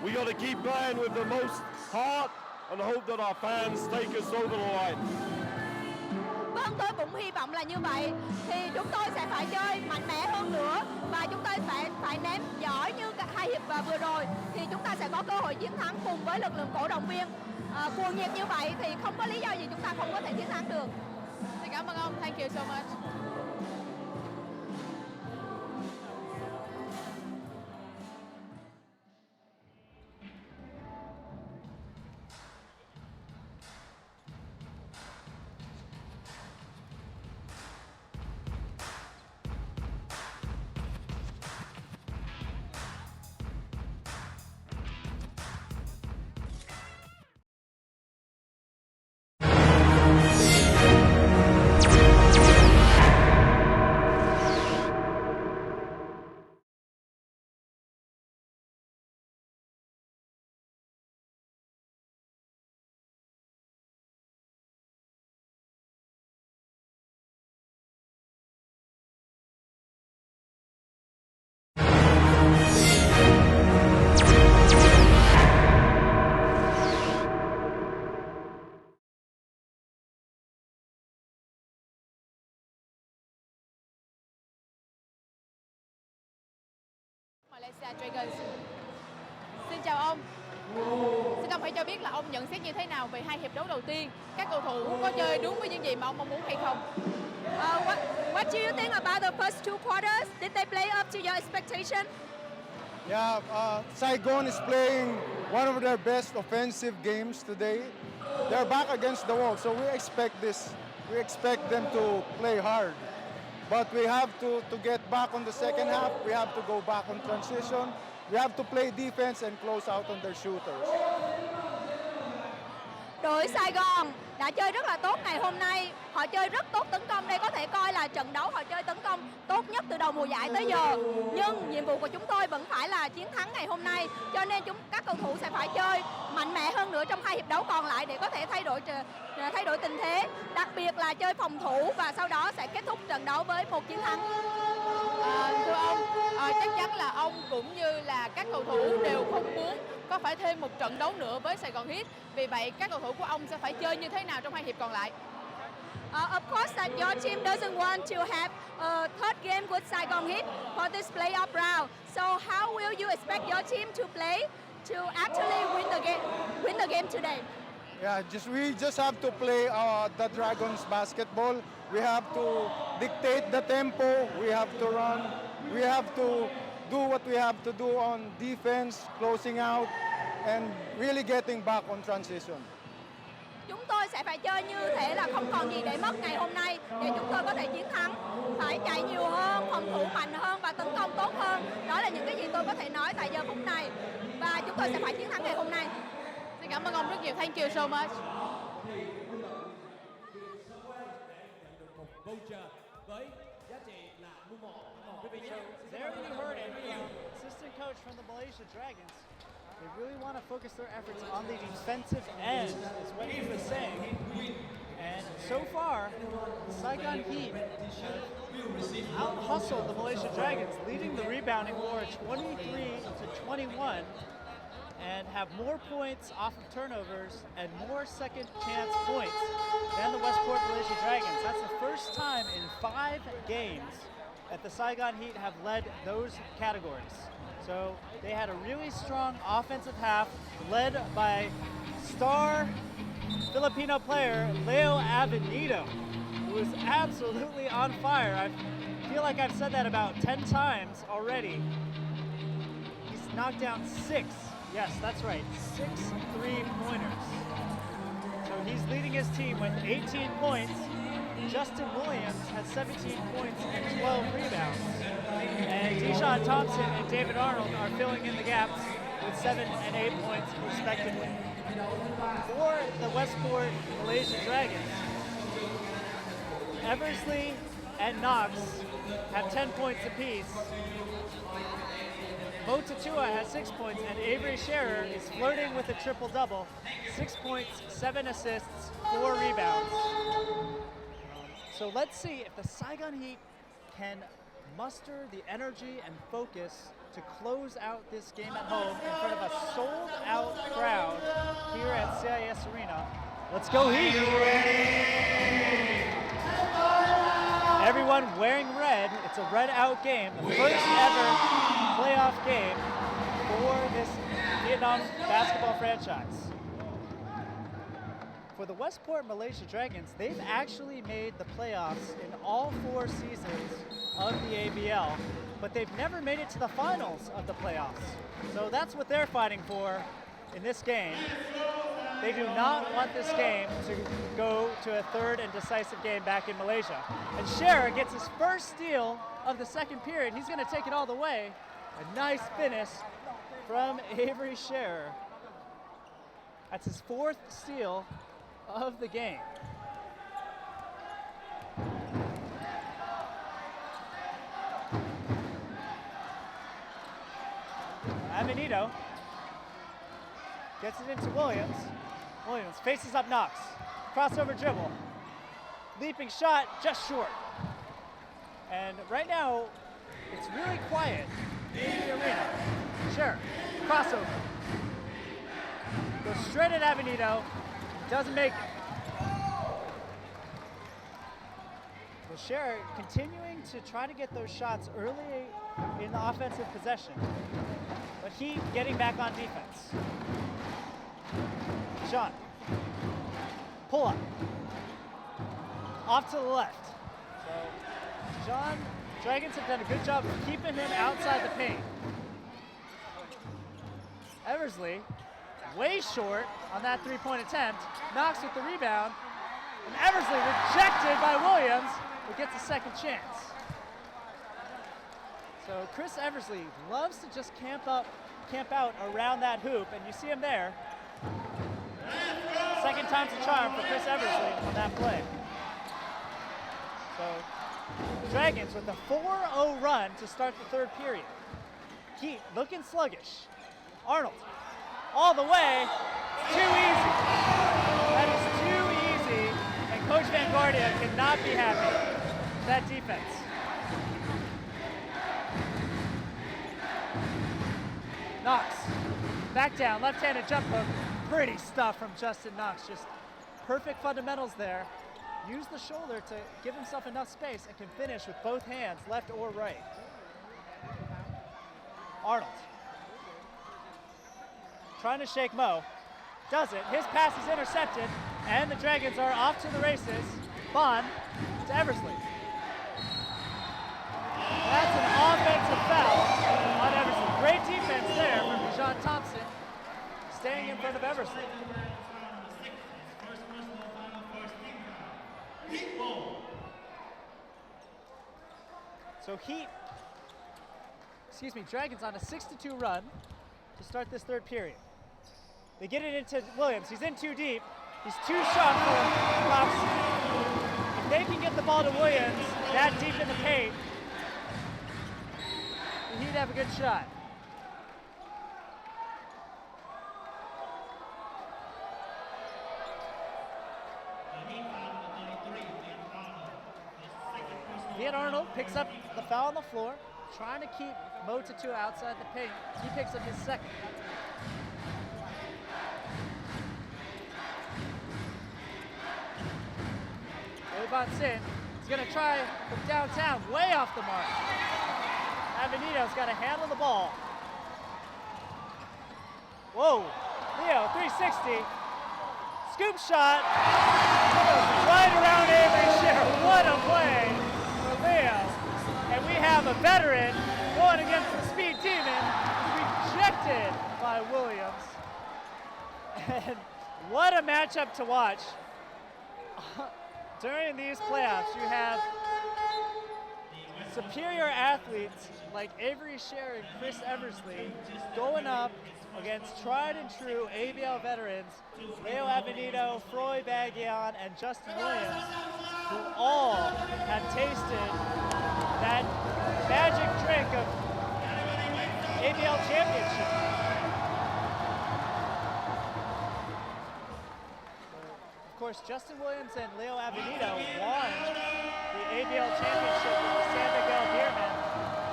We got to keep playing with the most heart and hope that our fans take us over the line. Vâng, tôi cũng hy vọng là như vậy. Thì chúng tôi sẽ phải chơi mạnh mẽ hơn nữa và chúng tôi phải ném giỏi như hai hiệp vừa rồi thì chúng ta sẽ có cơ hội chiến thắng cùng với lực lượng cổ động viên. Cuồng nhiệt như vậy thì không có lý do gì chúng ta không có thể chiến thắng được. Xin cảm ơn ông. Thank you so much. Malaysia Dragons. Xin chào ông. Xin ông hãy cho biết là ông nhận xét như thế nào về hai hiệp đấu đầu tiên? Các cầu thủ có chơi đúng với những gì mà ông mong muốn hay không? What do you think about the first two quarters? Did they play up to your expectation? Yeah, Saigon is playing one of their best offensive games today. They're back against the wall, so we expect this. We expect them to play hard. But we have to get back on the second half. We have to go back on transition. We have to play defense and close out on their shooters. Đội Saigon đã chơi rất là tốt ngày hôm nay. Họ chơi rất tốt tấn công. Đây có thể coi là trận đấu họ chơi tấn công tốt nhất từ đầu mùa giải tới giờ. Nhưng nhiệm vụ của chúng tôi vẫn phải là chiến thắng ngày hôm nay. Cho nên các cầu thủ sẽ phải chơi mạnh mẽ hơn nữa trong hai hiệp đấu còn lại để có thể thay đổi tình thế. Đặc biệt là chơi phòng thủ và sau đó sẽ kết thúc trận đấu với một chiến thắng. Thưa ông, chắc chắn là ông cũng như là các cầu thủ đều không muốn có phải thêm một trận đấu nữa với Saigon Heat. Vì vậy các cầu thủ của ông sẽ phải chơi như thế nào trong hai hiệp còn lại? Of course that your team doesn't want to have a third game with Saigon Heat for this playoff round. So how will you expect your team to play to actually win the game today? Yeah, we just have to play the Dragons basketball. We have to dictate the tempo. We have to run. We have to do what we have to do on defense, closing out, and really getting back on transition. Chúng tôi sẽ phải chơi như thế là không còn gì để mất ngày hôm nay để chúng tôi có thể chiến thắng. Phải chạy nhiều hơn, phòng thủ mạnh hơn và tấn công tốt hơn. Đó là những cái gì tôi có thể nói tại giờ phút này. Và chúng tôi sẽ phải chiến thắng ngày hôm nay. Xin cảm ơn ông rất nhiều. Thank you so much. There you heard it. Assistant coach from the Malaysia Dragons. They really want to focus their efforts on the defensive end, is what he was saying. And so far, the Saigon Heat out-hustled the Malaysia Dragons, leading the rebounding war 23-21, and have more points off of turnovers and more second chance points than the Westport Malaysia Dragons. That's the first time in 5 games that the Saigon Heat have led those categories. So they had a really strong offensive half led by star Filipino player Leo Avenido, who is absolutely on fire. I feel like I've said that about 10 times already. He's knocked down 6, yes, that's right, 6 3-pointers. So he's leading his team with 18 points. Justin Williams has 17 points and 12 rebounds. And Deshaun Thompson and David Arnold are filling in the gaps with 7 and 8 points respectively. For the Westport Malaysia Dragons, Eversley and Knox have 10 points apiece. Mo Tatua has 6 points, and Avery Scherer is flirting with a triple-double. 6 points, 7 assists, 4 rebounds. So let's see if the Saigon Heat can muster the energy and focus to close out this game at home in front of a sold-out crowd here at CIS Arena. Let's go Heat! Everyone wearing red. It's a red-out game, the first ever playoff game for this Vietnam basketball franchise. For the Westport Malaysia Dragons, they've actually made the playoffs in all 4 seasons of the ABL, but they've never made it to the finals of the playoffs. So that's what they're fighting for in this game. They do not want this game to go to a third and decisive game back in Malaysia. And Scherer gets his first steal of the second period. He's going to take it all the way. A nice finish from Avery Scherer. That's his 4th steal of the game. Avenido gets it into Williams. Williams faces up Knox. Crossover dribble. Leaping shot, just short. And right now, it's really quiet in the arena. Sure, crossover. Goes straight at Avenido. Doesn't make it. So Scherer continuing to try to get those shots early in the offensive possession. But Heat getting back on defense. Sean. Pull up. Off to the left. So Sean, Dragons have done a good job of keeping him outside the paint. Eversley, way short on that 3-point attempt. Knox with the rebound. And Eversley rejected by Williams, who gets a second chance. So Chris Eversley loves to just camp out around that hoop, and you see him there. Second time's a charm for Chris Eversley on that play. So the Dragons with a 4-0 run to start the third period. Heat looking sluggish. Arnold all the way. Too easy. That is too easy, and Coach Van Guardia cannot be happy with that defense. Knox, back down, left-handed jump hook. Pretty stuff from Justin Knox, just perfect fundamentals there. Use the shoulder to give himself enough space and can finish with both hands, left or right. Arnold. Trying to shake Mo. Does it. His pass is intercepted, and the Dragons are off to the races. Bond to Eversley. That's an offensive foul on Eversley. Great defense there from Deshaun Thompson, staying in front of Eversley. So Dragons on a 6-2 run to start this third period. They get it into Williams. He's in too deep. He's too short for Knox. If they can get the ball to Williams that deep in the paint, he'd have a good shot. Viet Arnold picks up the foul on the floor, trying to keep Mo Tatua outside the paint. He picks up his second. Bounce in going to try from downtown, way off the mark. Avenito's got to handle the ball. Whoa, Leo, 360. Scoop shot. Right around AirAsia. What a play for Leo. And we have a veteran going against the speed demon, rejected by Williams. And what a matchup to watch. During these playoffs, you have superior athletes like Avery Scher and Chris Eversley going up against tried and true ABL veterans, Leo Avenito, Froy Bagian, and Justin Williams, who all have tasted that magic drink of ABL championship. Of course, Justin Williams and Leo Avenito won the ABL championship with the San Miguel Beermen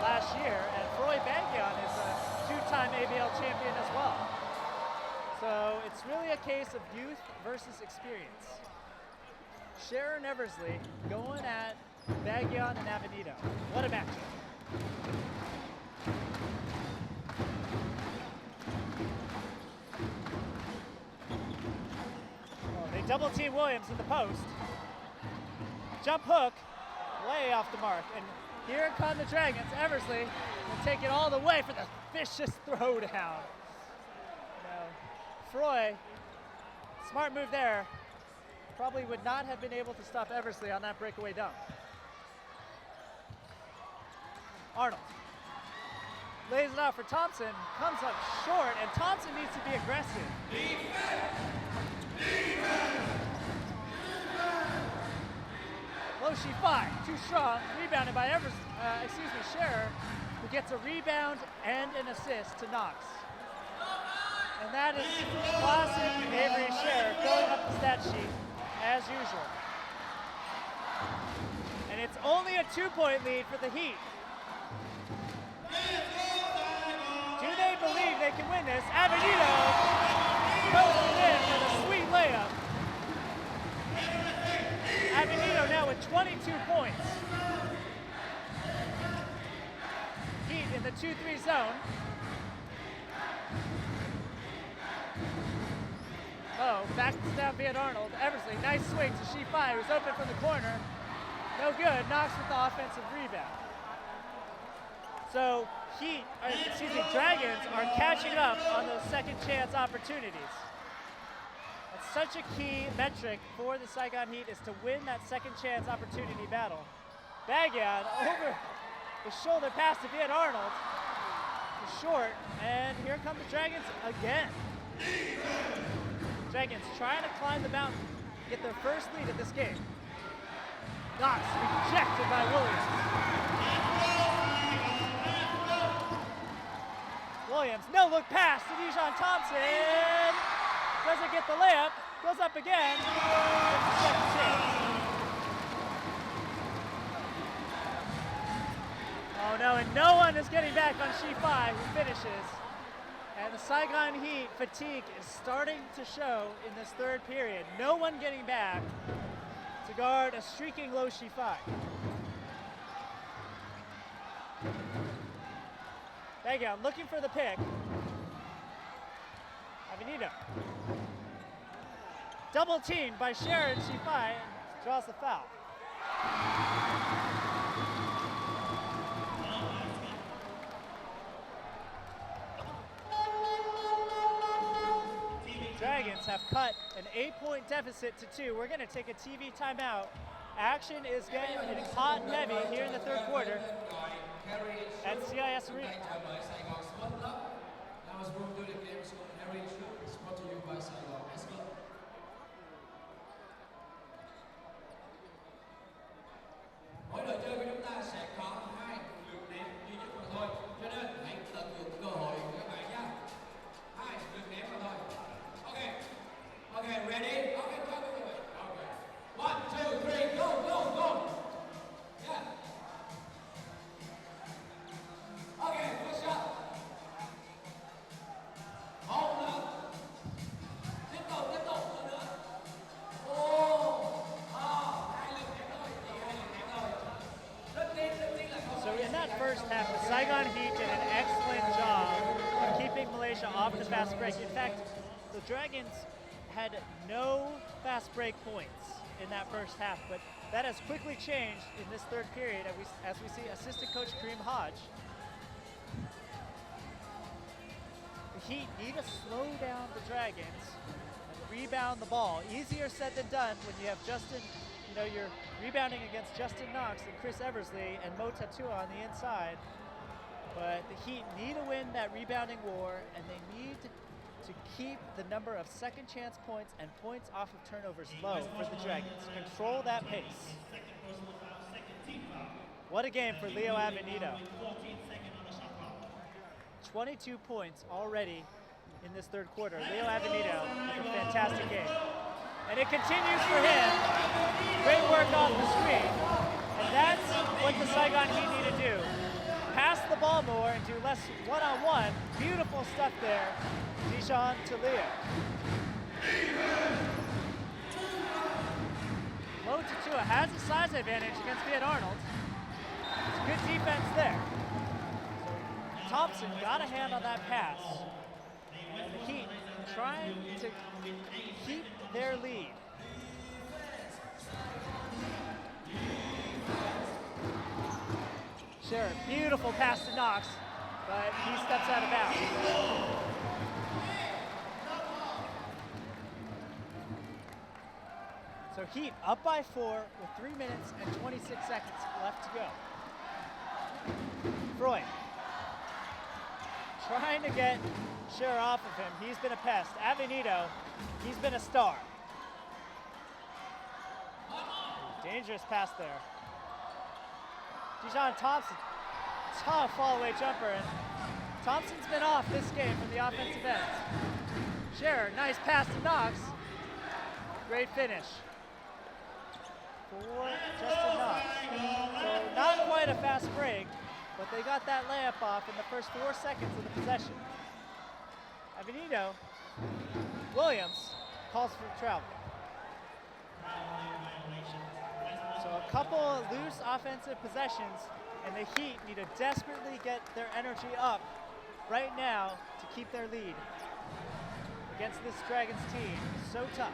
last year, and Froy Bagian is a two-time ABL champion as well. So it's really a case of youth versus experience. Scher and Eversley going at Bagian and Avenito. What a matchup. They double team Williams in the post. Jump hook, way off the mark. And here come the Dragons. Eversley will take it all the way for the vicious throwdown. Froy, smart move there. Probably would not have been able to stop Eversley on that breakaway dunk. Arnold lays it out for Thompson, comes up short, and Thompson needs to be aggressive. Low sheet 5, too strong, rebounded by Scher, who gets a rebound and an assist to Knox. And that is classic Avery Scher filling up the stat sheet as usual. And it's only a 2-point lead for the Heat. Do they believe they can win this? Avenito goes in with a sweet layup. Avenito now with 22 points. Heat in the 2-3 zone. Oh, backs down via Arnold. Eversley, nice swing to sheet 5, who's open from the corner. No good, Knox with the offensive rebound. So Dragons are catching up on those second chance opportunities. That's such a key metric for the Saigon Heat, is to win that second chance opportunity battle. Bagian over the shoulder pass to Viet Arnold. Short, and here come the Dragons again. Dragons trying to climb the mountain, get their first lead of this game. Knox rejected by Williams. Williams, no look pass to Dijon Thompson. Doesn't get the layup, goes up again. Second chance. Oh no, and no one is getting back on sheet 5 who finishes. And the Saigon Heat fatigue is starting to show in this third period. No one getting back to guard a streaking low sheet 5. Bagian looking for the pick. Avenito. Double teamed by Scher and sheet 5, draws the foul. Dragons have cut an 8-point deficit to 2. We're going to take a TV timeout. Action is getting hot and heavy here in the third quarter at CIS Arena. Mỗi đội chơi của chúng ta sẽ có 2 lượt ném duy nhất mà thôi, cho nên hãy tận dụng cơ hội của các bạn nhé. 2 lượt ném mà thôi. Okay, ready? Okay, go. Okay. 1, 2, 3, go. Yeah. Okay, good shot. Hold up. Tiếp tục. first half, the Saigon Heat did an excellent job of keeping Malaysia off the fast break. In fact, the Dragons had no fast break points in that first half, but that has quickly changed in this third period as we see assistant coach Kareem Hodge. The Heat need to slow down the Dragons and rebound the ball. Easier said than done when you have Justin, you're rebounding against Justin Knox and Chris Eversley and Mo Tatua on the inside. But the Heat need to win that rebounding war, and they need to keep the number of second chance points and points off of turnovers low for the Dragons. Control that pace. What a game for Leo Avenito. 22 points already in this third quarter. Leo Avenito with a fantastic game. And it continues for him. Great work off the screen. And that's what the Saigon Heat need to do. Pass the ball more and do less one-on-one. Beautiful stuff there. Dijon to Leo. Mo Tatua has a size advantage against Viet Arnold. It's good defense there. So Thompson got a hand on that pass. And the Heat trying to keep their lead. Sure, beautiful pass to Knox, but he steps out of bounds. So Heat up by 4 with 3 minutes and 26 seconds left to go. Freud trying to get Scher off of him. He's been a pest. Avenito, he's been a star. Dangerous pass there. Dijon Thompson, tough fall-away jumper, and Thompson's been off this game from the offensive end. Scher, nice pass to Knox. Great finish for Justin Knox. So not quite a fast break, but they got that layup off in the first 4 seconds of the possession. Avenito, Williams calls for travel. So a couple loose offensive possessions, and the Heat need to desperately get their energy up right now to keep their lead against this Dragons team. So tough.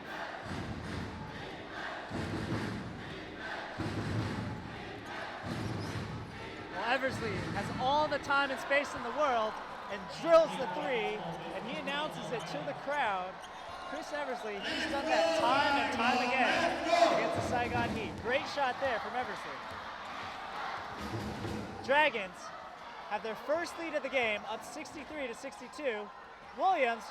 Well, Eversley has all the time and space in the world and drills the three, and he announces it to the crowd. Chris Eversley, he's done that time and time again against the Saigon Heat. Great shot there from Eversley. Dragons have their first lead of the game, up 63-62. Williams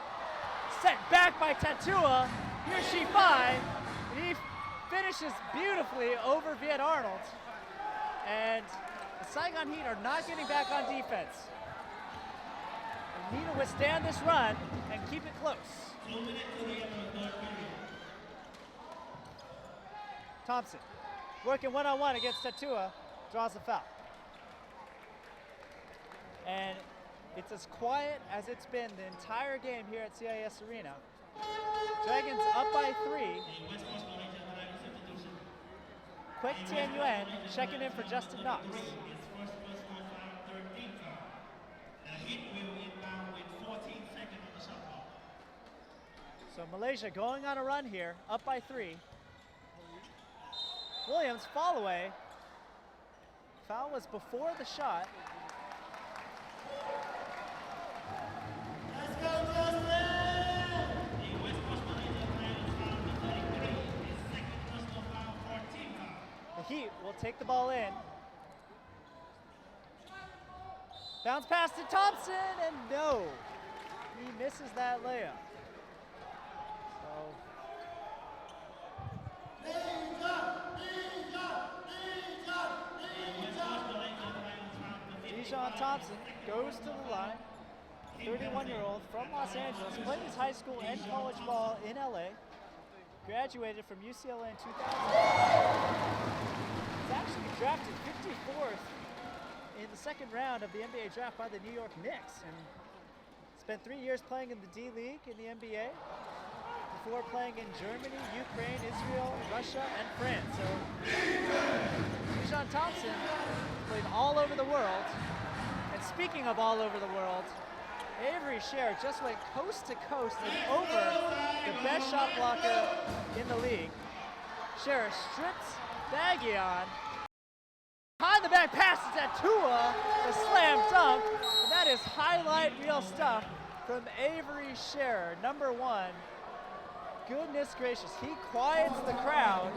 set back by Tatua. Here's Shifai, and he finishes beautifully over Viet Arnold. And the Saigon Heat are not getting back on defense. They need to withstand this run and keep it close. Thompson working one-on-one against Tatua, draws a foul. And it's as quiet as it's been the entire game here at CIS Arena. Dragons up by 3. Quick Tian Yuan checking in for Justin Knox. So Malaysia going on a run here, up by 3. Williams, fall away. Foul was before the shot. Let's go, Justin! The Westports Malaysia Dragons foul number 33 is second personal foul for team foul. The Heat will take the ball in. Bounce pass to Thompson, and no. He misses that layup. Dijon Thompson goes to the line. 31-year-old from Los Angeles, played his high school and college ball in LA. Graduated from UCLA in 2000. He's actually drafted 54th in the second round of the NBA draft by the New York Knicks, and spent 3 years playing in the D League in the NBA before playing in Germany, Ukraine, Israel, Russia, and France. So Dijon Thompson traveling all over the world. And speaking of all over the world, Avery Scher just went coast to coast and over the best shot blocker in the league. Scher strips Baggy on. Behind the back passes at Tua, the slam dunk. And that is highlight reel stuff from Avery Scher, number 1. Goodness gracious, he quiets the crowd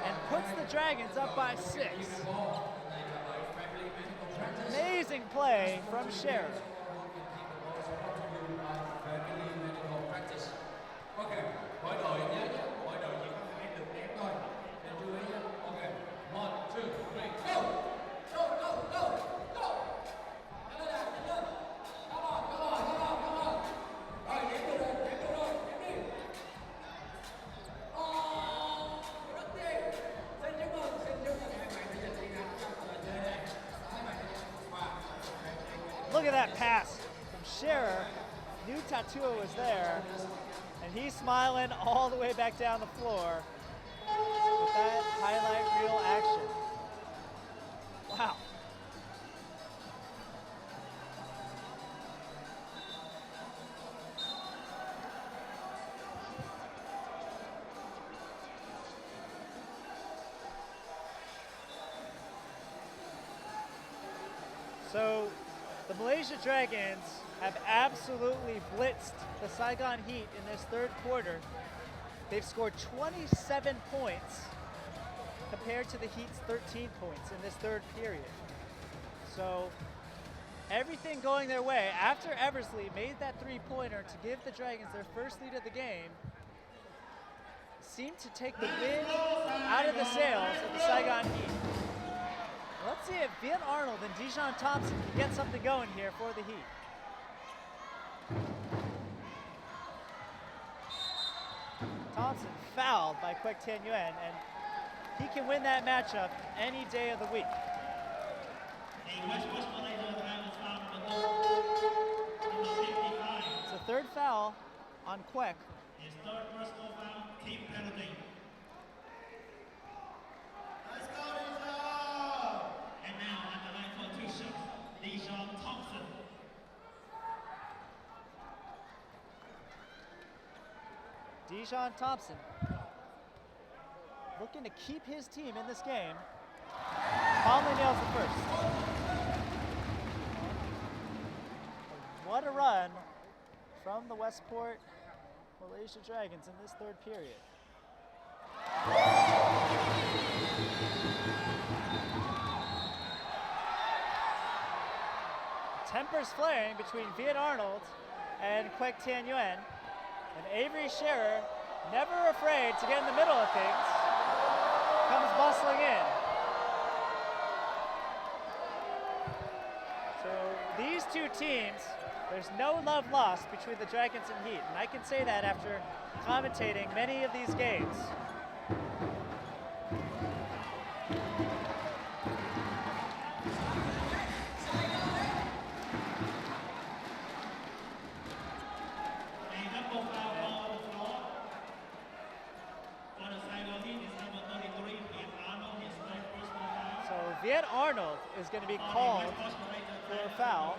and puts the Dragons up by 6. Amazing play from Scher. Look at that pass from Scherer. Knew Tatua was there, and he's smiling all the way back down the floor with that highlight reel action. Wow. So the Malaysia Dragons have absolutely blitzed the Saigon Heat in this third quarter. They've scored 27 points compared to the Heat's 13 points in this third period. So everything going their way. After Eversley made that three-pointer to give the Dragons their first lead of the game, seemed to take the wind out of the sails of the Saigon Heat. Let's see if Viet Arnold and Dijon Thompson can get something going here for the Heat. Thompson fouled by Kwek Tan Nguyen, and he can win that matchup any day of the week. It's a third foul on Kwek. His third personal foul, team penalty. And now on the line for 2 shots, Dijon Thompson. Dijon Thompson looking to keep his team in this game. Conley nails the first. What a run from the Westport Malaysia Dragons in this third period. Tempers flaring between Viet Arnold and Kwek Tan Nguyen. And Avery Scherer, never afraid to get in the middle of things, comes bustling in. So these two teams, there's no love lost between the Dragons and Heat. And I can say that after commentating many of these games. Viet Arnold is going to be called for a foul,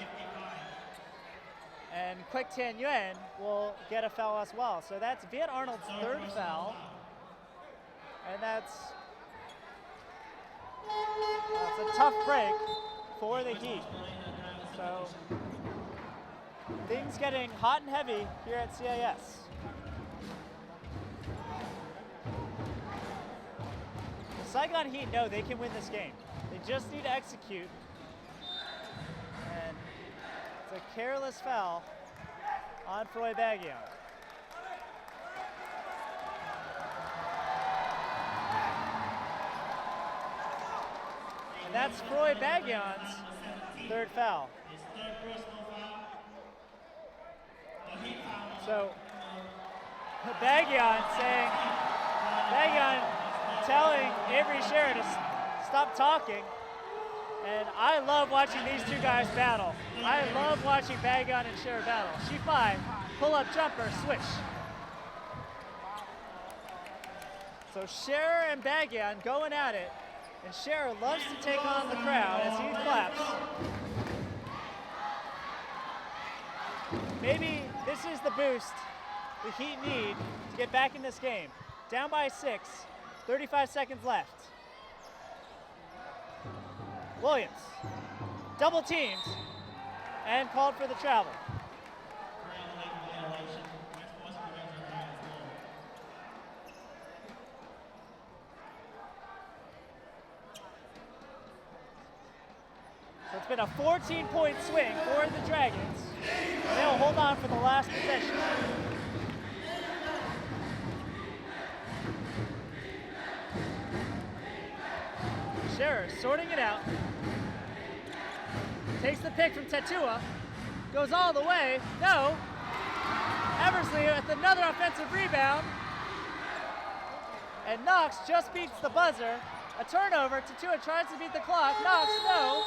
and Kwek Tan Nguyen will get a foul as well. So that's Viet Arnold's third foul, and that's a tough break for the Heat. So things getting hot and heavy here at CIS. The Saigon Heat know they can win this game. They just need to execute. And it's a careless foul on Froy Baggion. And that's Froy Baggion's third foul. So Baggion telling Avery Scherer to stop talking, and I love watching these two guys battle. I love watching Baggion and Scherer battle. She5, pull-up jumper, switch. So Scherer and Baggion going at it And Scherer loves to take on the crowd as he claps. Maybe this is the boost the Heat need to get back in this game. Down by 6, 35 seconds left. Williams, double teamed and called for the travel. So it's been a 14-point swing for the Dragons. And they'll hold on for the last possession. Scherer sorting it out. Takes the pick from Tatua. Goes all the way. No. Eversley with another offensive rebound. And Knox just beats the buzzer. A turnover. Tatua tries to beat the clock. Knox, no.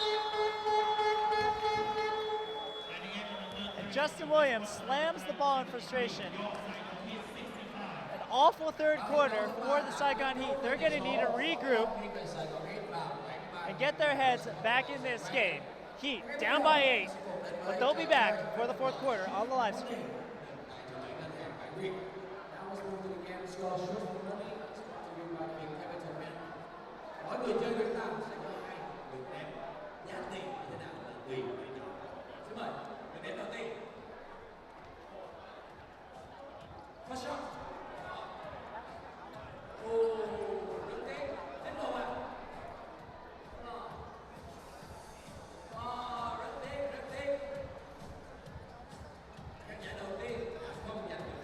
And Justin Williams slams the ball in frustration. An awful third quarter for the Saigon Heat. They're going to need to regroup and get their heads back in this game. Heat down by 8, but they'll be back for the fourth quarter on the live stream. Mỗi người chơi Việt Nam sẽ có 2 lượt đếm, giá tiền như thế nào là tùy vào lựa chọn. Xin mời lượt đếm đầu tiên. First shot. Lượt đếm, đếm đầu ạ. Rất tiếc. Các giải đầu tiên không giành được.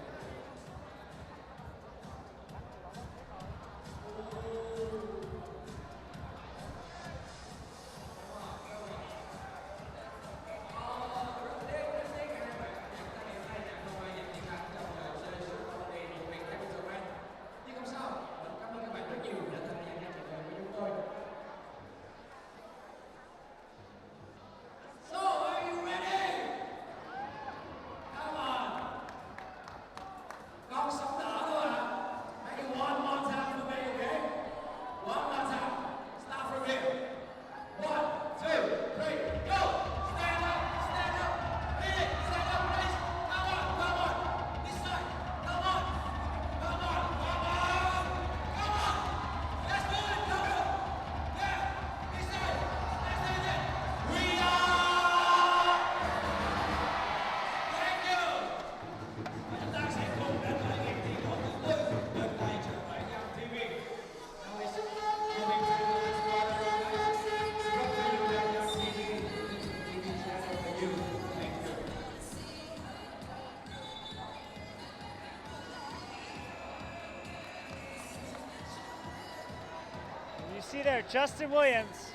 See there, Justin Williams,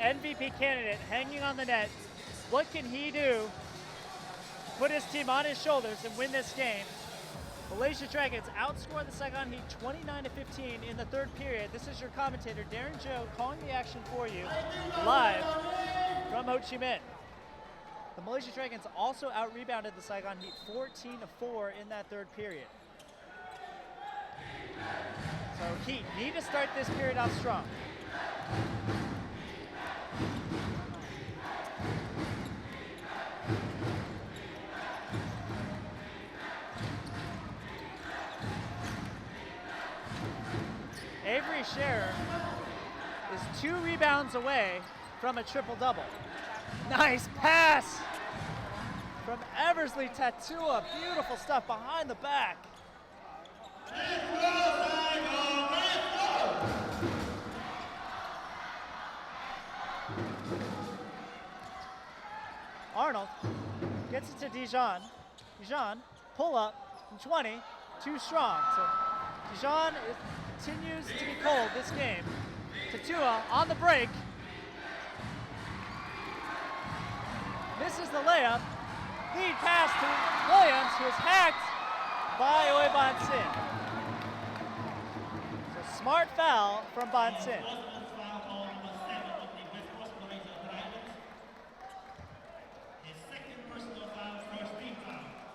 MVP candidate, hanging on the net. What can he do to put his team on his shoulders and win this game? Malaysia Dragons outscore the Saigon Heat 29-15 in the third period. This is your commentator, Darren Joe, calling the action for you live from Ho Chi Minh. The Malaysia Dragons also out-rebounded the Saigon Heat 14-4 in that third period. So Heat need to start this period off strong. Avery Scherer is 2 rebounds away from a triple-double. Nice pass from Eversley Tatua. Beautiful stuff behind the back. Arnold gets it to Dijon. Dijon, pull up from 20, too strong. So Dijon continues to be cold this game. Tatua on the break. Misses the layup. Lead pass to Williams, who is hacked by Oi Ban Sin. So smart foul from Ban Sin.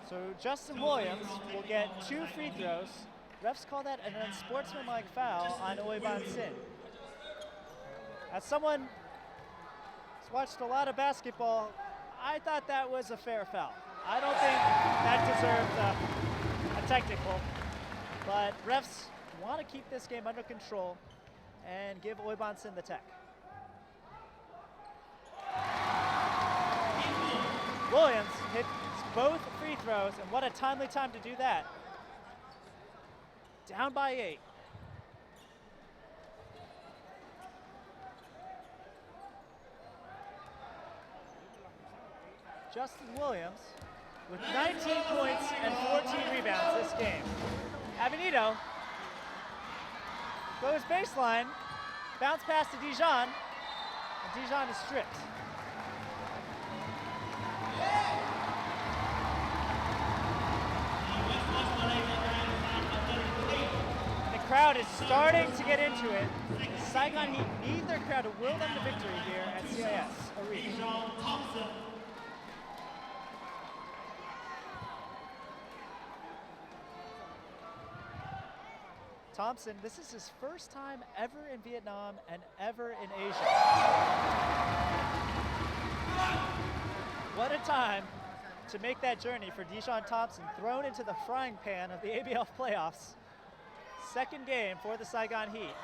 So Justin Williams will get 2 free throws. Refs call that an unsportsmanlike foul on Oi Ban Sin. As someone who's watched a lot of basketball, I thought that was a fair foul. I don't think that deserved a technical, but refs want to keep this game under control and give Oibansen the tech. Williams hits both free throws, and what a timely time to do that. Down by 8. Justin Williams with 19 points and 14 rebounds this game. Avenito goes baseline, bounce pass to Dijon, and Dijon is stripped. The crowd is starting to get into it. Saigon Heat need their crowd to will them to victory here at CIS Arena. Thompson, this is his first time ever in Vietnam and ever in Asia. What a time to make that journey for Dijon Thompson, thrown into the frying pan of the ABL playoffs. Second game for the Saigon Heat.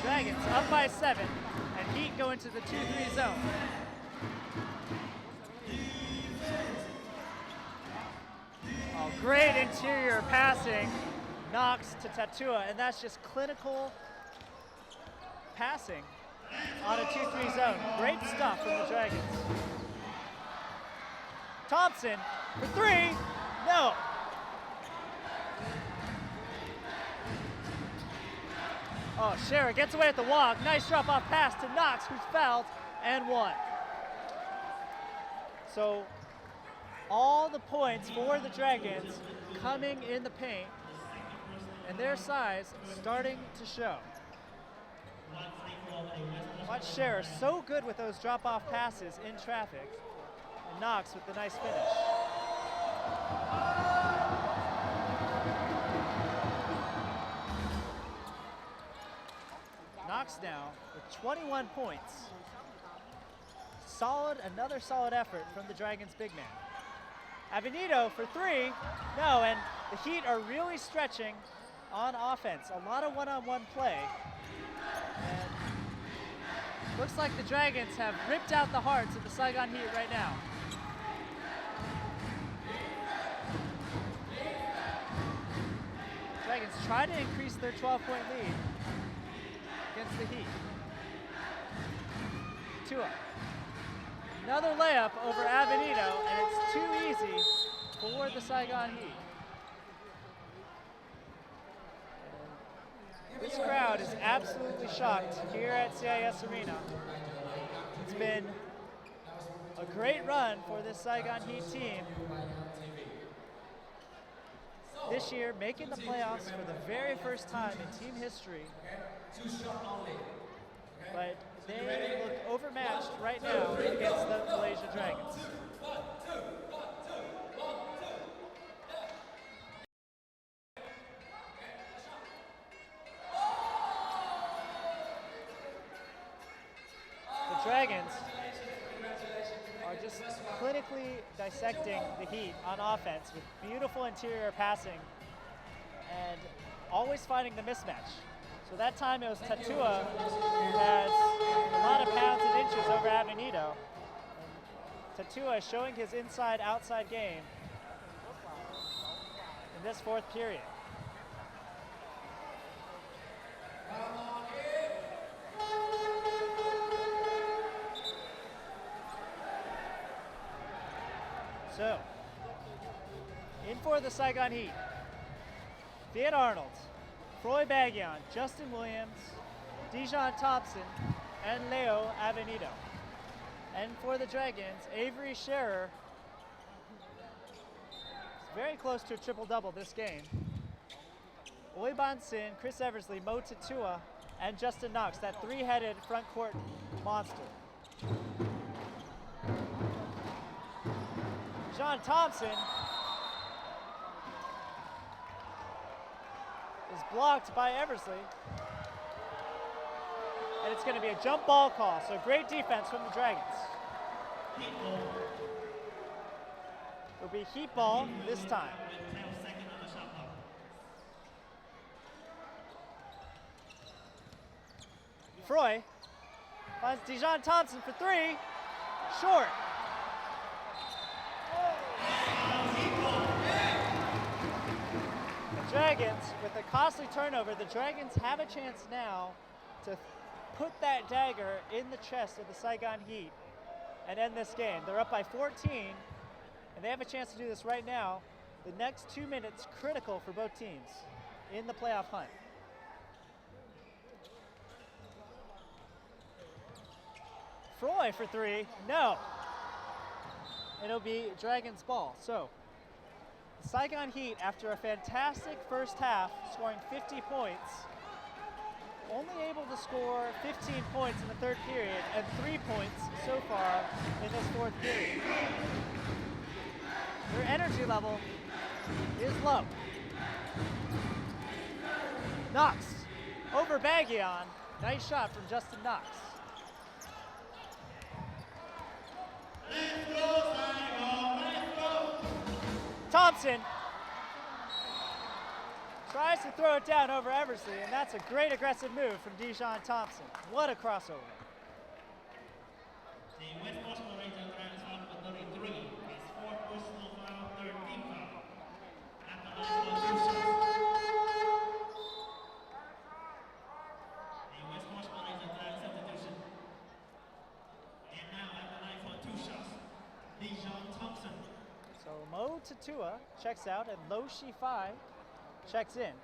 Dragons up by 7, and Heat go into the 2-3 zone. Oh, great interior passing, Knox to Tatua, and that's just clinical passing on a 2-3 zone. Great stuff from the Dragons. Thompson for 3, no. Oh, Scherer gets away at the walk. Nice drop-off pass to Knox, who's fouled, and 1. So all the points for the Dragons coming in the paint, and their size starting to show. Watch Scherer, so good with those drop-off passes in traffic, and Knox with the nice finish. Knox now with 21 points. Another solid effort from the Dragons' big man. Avenito for 3, no, and the Heat are really stretching on offense. A lot of one-on-one play. And looks like the Dragons have ripped out the hearts of the Saigon Heat right now. Dragons try to increase their 12-point lead against the Heat. Tua. Another layup over Avenito, and it's too easy for the Saigon Heat. This crowd is absolutely shocked here at CIS Arena. It's been a great run for this Saigon Heat team. This year, making the playoffs for the very first time in team history. But they look overmatched right now against the Malaysia Dragons. The Dragons are just clinically dissecting the Heat on offense with beautiful interior passing and always finding the mismatch. So that time it was Tatua who has a lot of pounds and inches over Avenito. And Tatua showing his inside-outside game in this fourth period. So, in for the Saigon Heat, Viet Arnold, Froy Baggion, Justin Williams, Dijon Thompson, and Leo Avenito. And for the Dragons, Avery Scherer. It's very close to a triple-double this game. Oiban Sin, Chris Eversley, Mo Tatua, and Justin Knox, that three-headed front court monster. John Thompson is blocked by Eversley. And it's going to be a jump ball call, so great defense from the Dragons. It'll be heat ball this time. Froy finds Dijon Thompson for three, short. The Dragons, with a costly turnover, the Dragons have a chance now to put that dagger in the chest of the Saigon Heat and end this game. They're up by 14, and they have a chance to do this right now. The next 2 minutes critical for both teams in the playoff hunt. Froy for three, no. It'll be Dragons ball. So, the Saigon Heat, after a fantastic first half, scoring 50 points, only able to score 15 points in the third period and 3 points so far in this fourth period. Their energy level is low. Knox over Baggion. Nice shot from Justin Knox. Thompson tries to throw it down over Eversley, and that's a great aggressive move from Dijon Thompson. What a crossover. The Westports Malaysia Dragons foul number 33 is 4 personal foul, 13 foul. At the line for 2 shots. The Westports Malaysia Dragons substitution. And now at the line for 2 shots, Dijon Thompson. So Mo Tatua checks out and Lo Shifai checks in.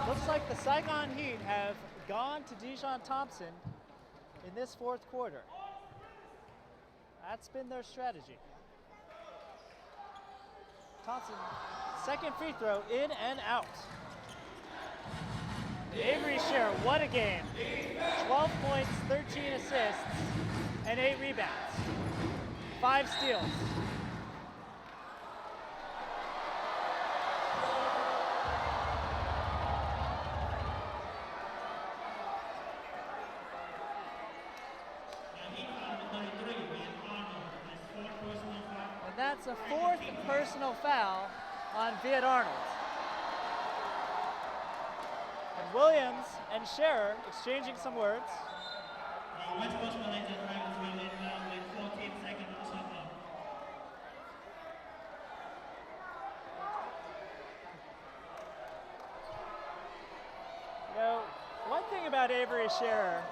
Looks like the Saigon Heat have gone to Dijon Thompson in this fourth quarter. That's been their strategy. Thompson, second free throw, in and out. Avery Scherer, what a game. 12 points, 13 assists, and 8 rebounds. 5 steals. And that's a 4th personal foul on Viet Arnold. And Williams and Scherer exchanging some words. The Westports Malaysia Dragons will inbound with 14 seconds on the shot clock. You know, one thing about Avery Scherer,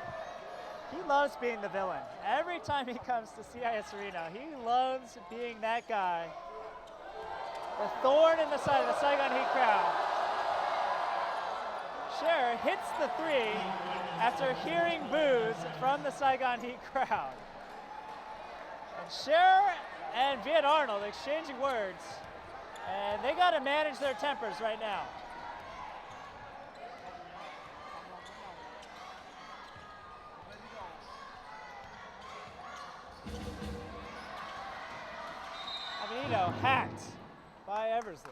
he loves being the villain. Every time he comes to CIS Arena, he loves being that guy. The thorn in the side of the Saigon Heat crowd. Scherer hits the three after hearing boos from the Saigon Heat crowd. And Scherer and Viet Arnold exchanging words, and they got to manage their tempers right now. Avenito hacked by Eversley.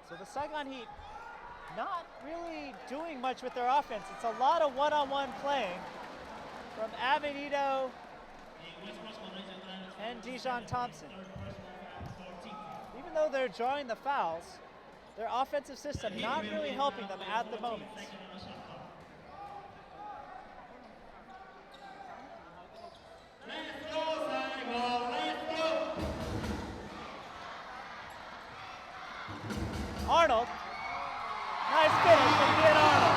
So the Saigon Heat not really doing much with their offense. It's a lot of one-on-one playing from Avenito and Dijon Thompson. Even though they're drawing the fouls, their offensive system not really helping them at the moment. Arnold, nice finish from Viet Arnold.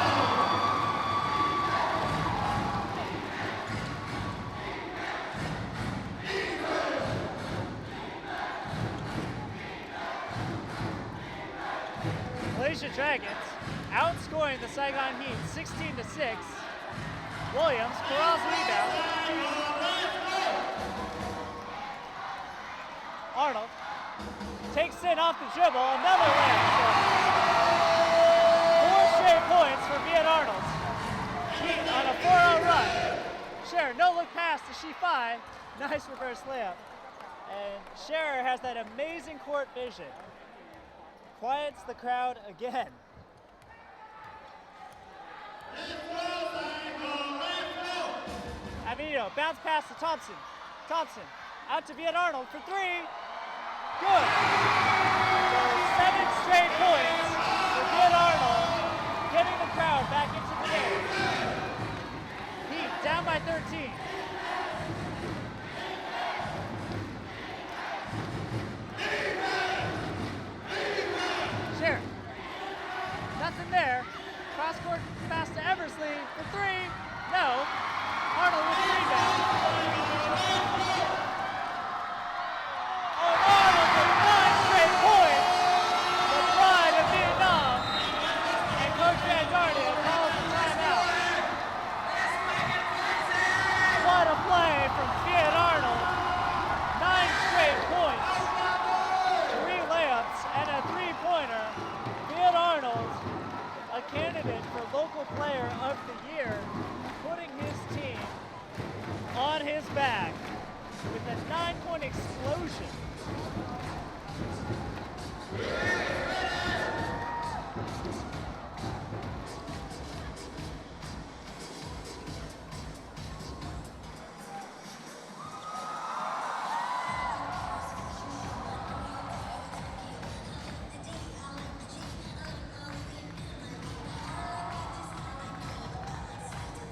Malaysia Dragons outscoring the Saigon Heat 16-6. Williams, Corral's rebound. Arnold takes in off the dribble, another layup. 4 straight points for Viet Arnold. Heat on a 4-0 run. Scherer, no look pass to Shifai. Nice reverse layup. And Scherer has that amazing court vision. Quiets the crowd again. Avito, bounce pass to Thompson. Thompson, out to Viet Arnold for three. Good. So 7 straight points for Viet Arnold, getting the crowd back into the game. Heat down by 13. Scherer. Nothing there. Cross court pass to Eversley for three. No. Arnold with the rebound. Oh, Arnold with 9 straight points. The pride of Vietnam. And Coach Van Darden calls the timeout. What a play from Viet Arnold. 9 straight points. 3 layups and a 3-pointer. Viet Arnold, a candidate for local player of the year, putting his team on his back with a 9-point explosion.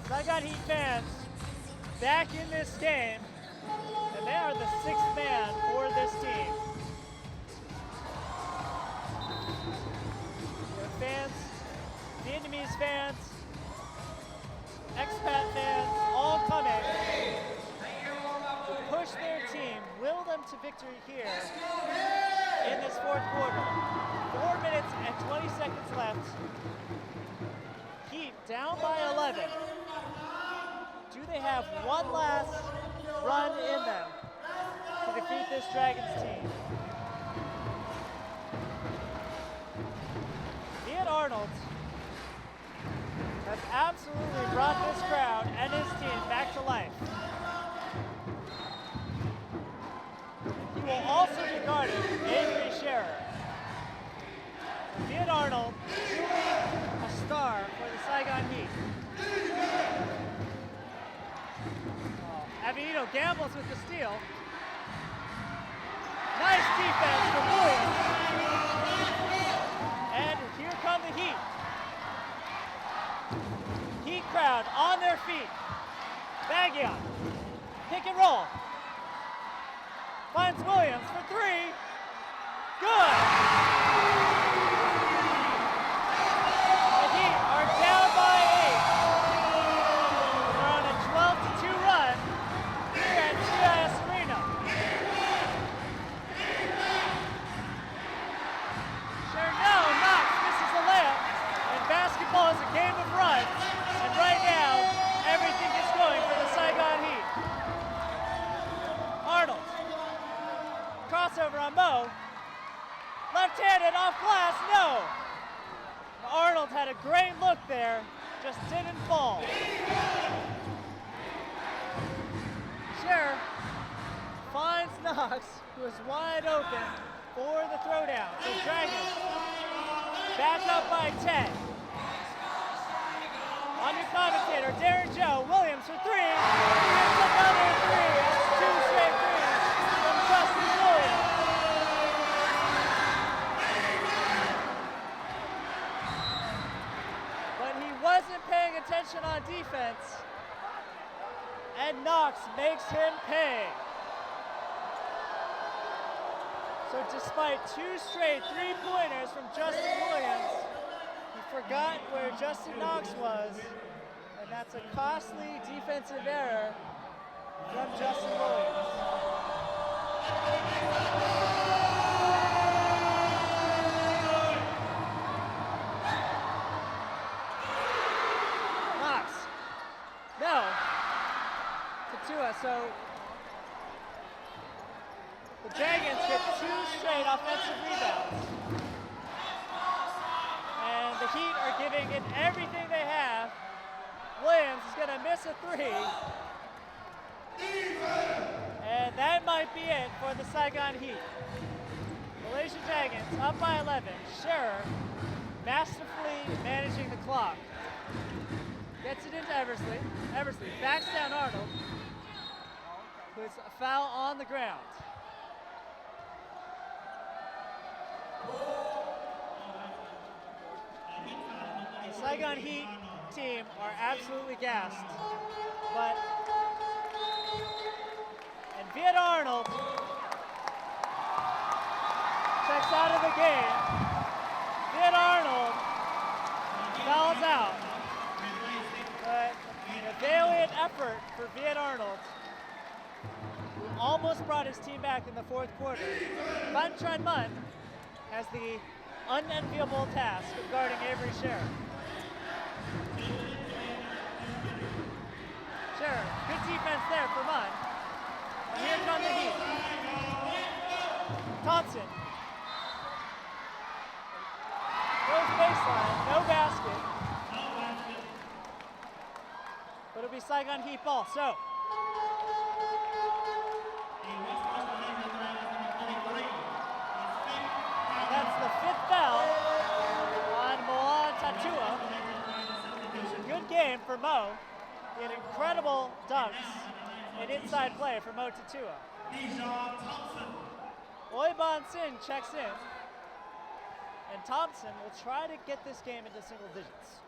Saigon Heat fans back in this game, and they are the 6th man for this team. Their fans, Vietnamese fans, expat fans, all coming to push their team, will them to victory here in this 4th quarter. 4 minutes and 20 seconds left. Heat down by 11. Do they have one last run in them to defeat this Dragons team? Viet Arnold has absolutely brought this crowd and his team back to life. He will also be guarding Avery Scherer. Viet Arnold, truly a star for the Saigon Heat. Avito gambles with the steal. Nice defense from Williams. And here come the Heat. Heat crowd on their feet. Bagion, pick and roll. Finds Williams for three. Good. The Heat are down by 8. They're on a 12-2 run here at GIS Arena. Sure, no, Knox misses the layup. And basketball is a game of runs. And right now, everything is going for the Saigon Heat. Arnold. Crossover on Mo. Left-handed off glass, no. Arnold had a great look there, just didn't fall. Scherer finds Knox, who is wide open for the throwdown. So Dragons back up by 10. On your commentator, Darren Joe, Williams for three. Here's another three. It's 2 straight threes from Justin Williams. But he wasn't paying attention on defense, and Knox makes him pay. So despite 2 straight three-pointers from Justin Williams, he forgot where Justin Knox was, and that's a costly defensive error from Justin Williams. Knox. No. Katua, so the Dragons get 2 straight offensive rebounds. And the Heat are giving it everything they have. Williams is going to miss a 3. be it for the Saigon Heat. Malaysia Dragons up by 11. Scherer masterfully managing the clock. Gets it into Eversley. Eversley backs down Arnold. Puts a foul on the ground. The Saigon Heat team are absolutely gassed. And Viet Arnold checks out of the game. Viet Arnold fouls out. But a valiant effort for Viet Arnold, who almost brought his team back in the fourth quarter. Van Tran Mun has the unenviable task of guarding Avery Scherer. Scherer, good defense there for Mun. Here come the Heat. Thompson. Goes baseline, no basket. But it'll be Saigon Heat ball, so. That's the fifth foul on Moan Tatua. Good game for Mo. He had incredible dunks and inside play for Mo Tatua. Oi Ban Sin checks in. And Thompson will try to get this game into single digits.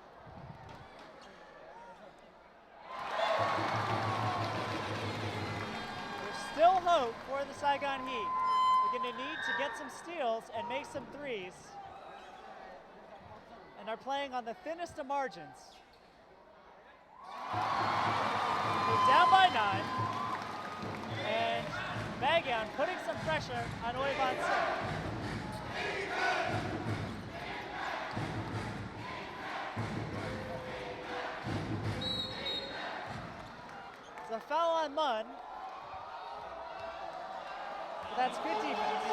There's still hope for the Saigon Heat. They're going to need to get some steals and make some threes. And are playing on the thinnest of margins. They're down by 9. And Magaon putting some pressure on Oi Ban Sin. It's a foul on Mun. But that's good defense.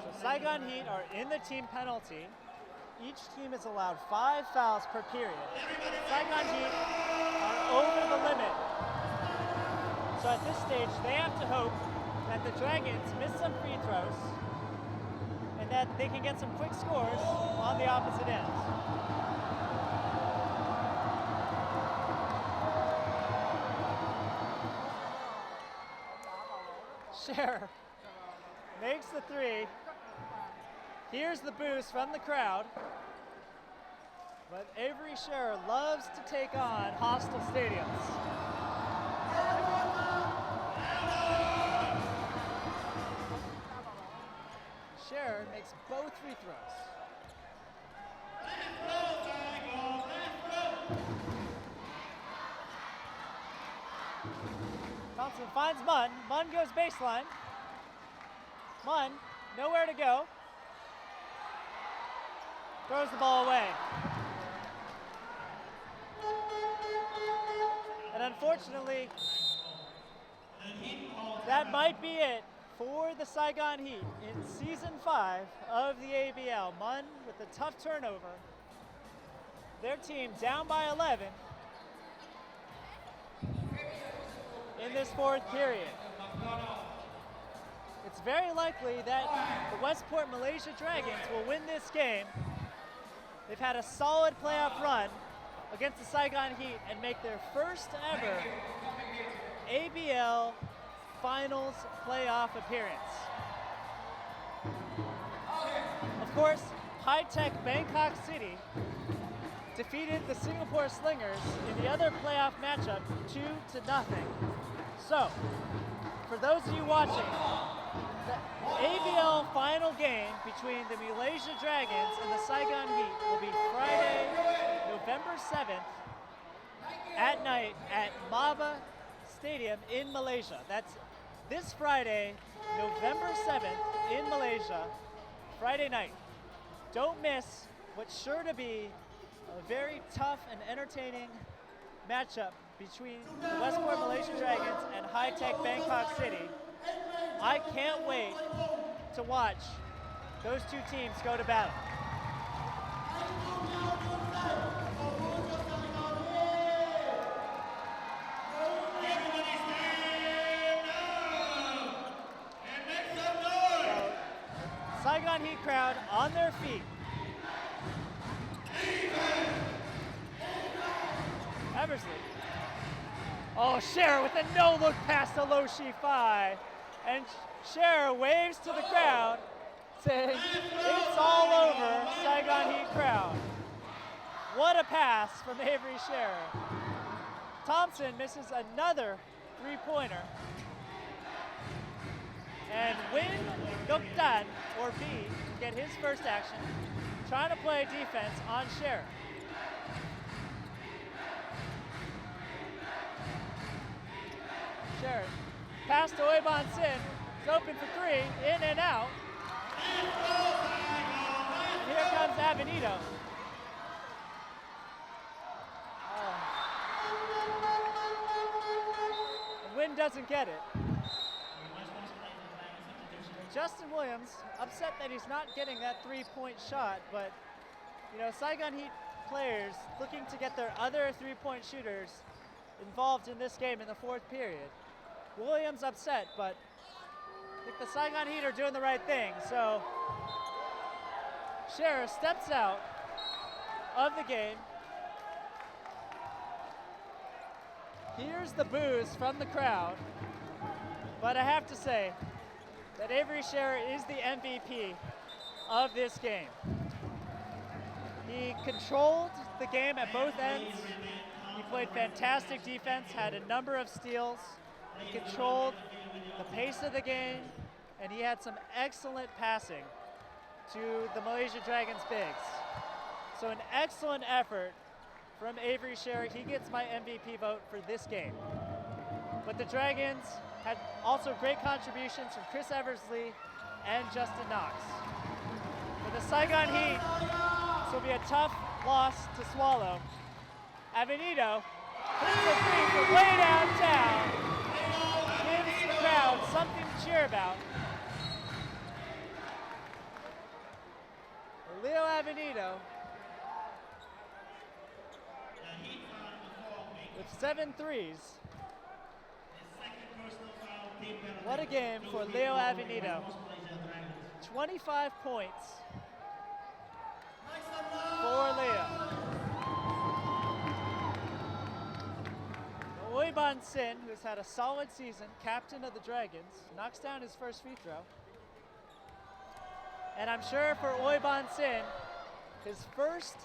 So Saigon Heat are in the team penalty. Each team is allowed 5 fouls per period. Saigon Heat are over the limit. So at this stage, they have to hope that the Dragons miss some free throws and that they can get some quick scores on the opposite end. Scherer makes the 3. Here's the boost from the crowd. But Avery Scherer loves to take on hostile stadiums. Scherer makes both free throws. Thompson finds Mun. Mun goes baseline. Mun, nowhere to go. Throws the ball away. And unfortunately, that might be it for the Saigon Heat in Season 5 of the ABL. Mun with a tough turnover. Their team down by 11 in this fourth period. It's very likely that the Westport Malaysia Dragons will win this game. They've had a solid playoff run against the Saigon Heat and make their first ever ABL Finals playoff appearance. Of course, high-tech Bangkok City defeated the Singapore Slingers in the other playoff matchup 2-0. So, for those of you watching, the ABL final game between the Malaysia Dragons and the Saigon Heat will be Friday, November 7th at night at Maba Stadium in Malaysia. That's this Friday, November 7th in Malaysia, Friday night. Don't miss what's sure to be a very tough and entertaining matchup between the Westport Malaysia Dragons and high-tech Bangkok City. I can't wait to watch those two teams go to battle. Saigon Heat crowd on their feet. Eversley. Oh, Scherer with a no-look pass to Lo Shi-Fai. And Scherer waves to the crowd, saying, it's all over, Saigon Heat crowd. What a pass from Avery Scherer. Thompson misses another three-pointer. And Win Guptan, or B, to get his first action, trying to play defense on Scherer. Scherer, pass to Oiban Sin, it's open for three, in and out. Here comes Avenito. And Win doesn't get it. Justin Williams upset that he's not getting that three-point shot, but you know, Saigon Heat players looking to get their other three-point shooters involved in this game in the fourth period. Williams upset, but I think the Saigon Heat are doing the right thing. So Scherer steps out of the game. Here's the boos from the crowd, but I have to say that Avery Scherer is the MVP of this game. He controlled the game at both ends. He played fantastic defense, had a number of steals. He controlled the pace of the game, and he had some excellent passing to the Malaysia Dragons bigs. So an excellent effort from Avery Scherer. He gets my MVP vote for this game. But the Dragons had also great contributions from Chris Eversley and Justin Knox. For the Saigon Heat, this will be a tough loss to swallow. Avenito hits a three from way downtown. Gives the crowd something to cheer about. Leo Avenito with 7 threes. What a game for Leo Avenito. 25 points for Leo. Oiban Sin, who's had a solid season, captain of the Dragons, knocks down his first free throw. And I'm sure for Oiban Sin, his first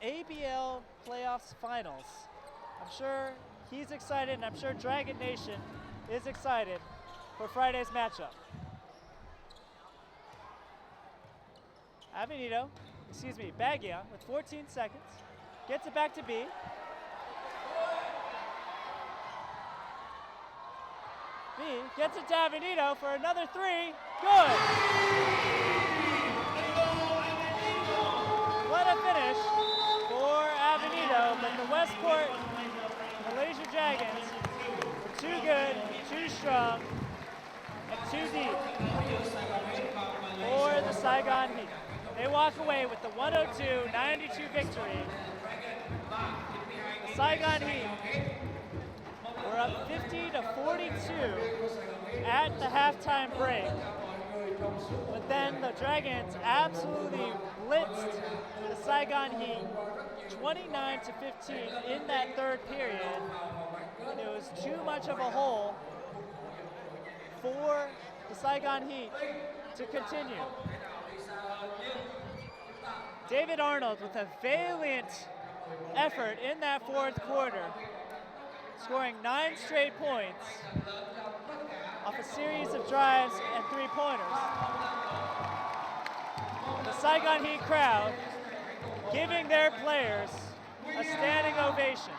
ABL playoffs finals, I'm sure he's excited, and I'm sure Dragon Nation is excited for Friday's matchup. Baguian with 14 seconds, gets it back to B. B gets it to Avenito for another three, good! What a finish for Avenito, but the Westport Malaysia Dragons were too good, too strong, and too deep for the Saigon Heat. They walk away with the 102-92 victory. The Saigon Heat were up 50-42 at the halftime break. But then the Dragons absolutely blitzed the Saigon Heat 29-15 in that third period. And it was too much of a hole for the Saigon Heat to continue. David Arnold with a valiant effort in that fourth quarter, scoring 9 straight points off a series of drives and three-pointers. The Saigon Heat crowd giving their players a standing ovation.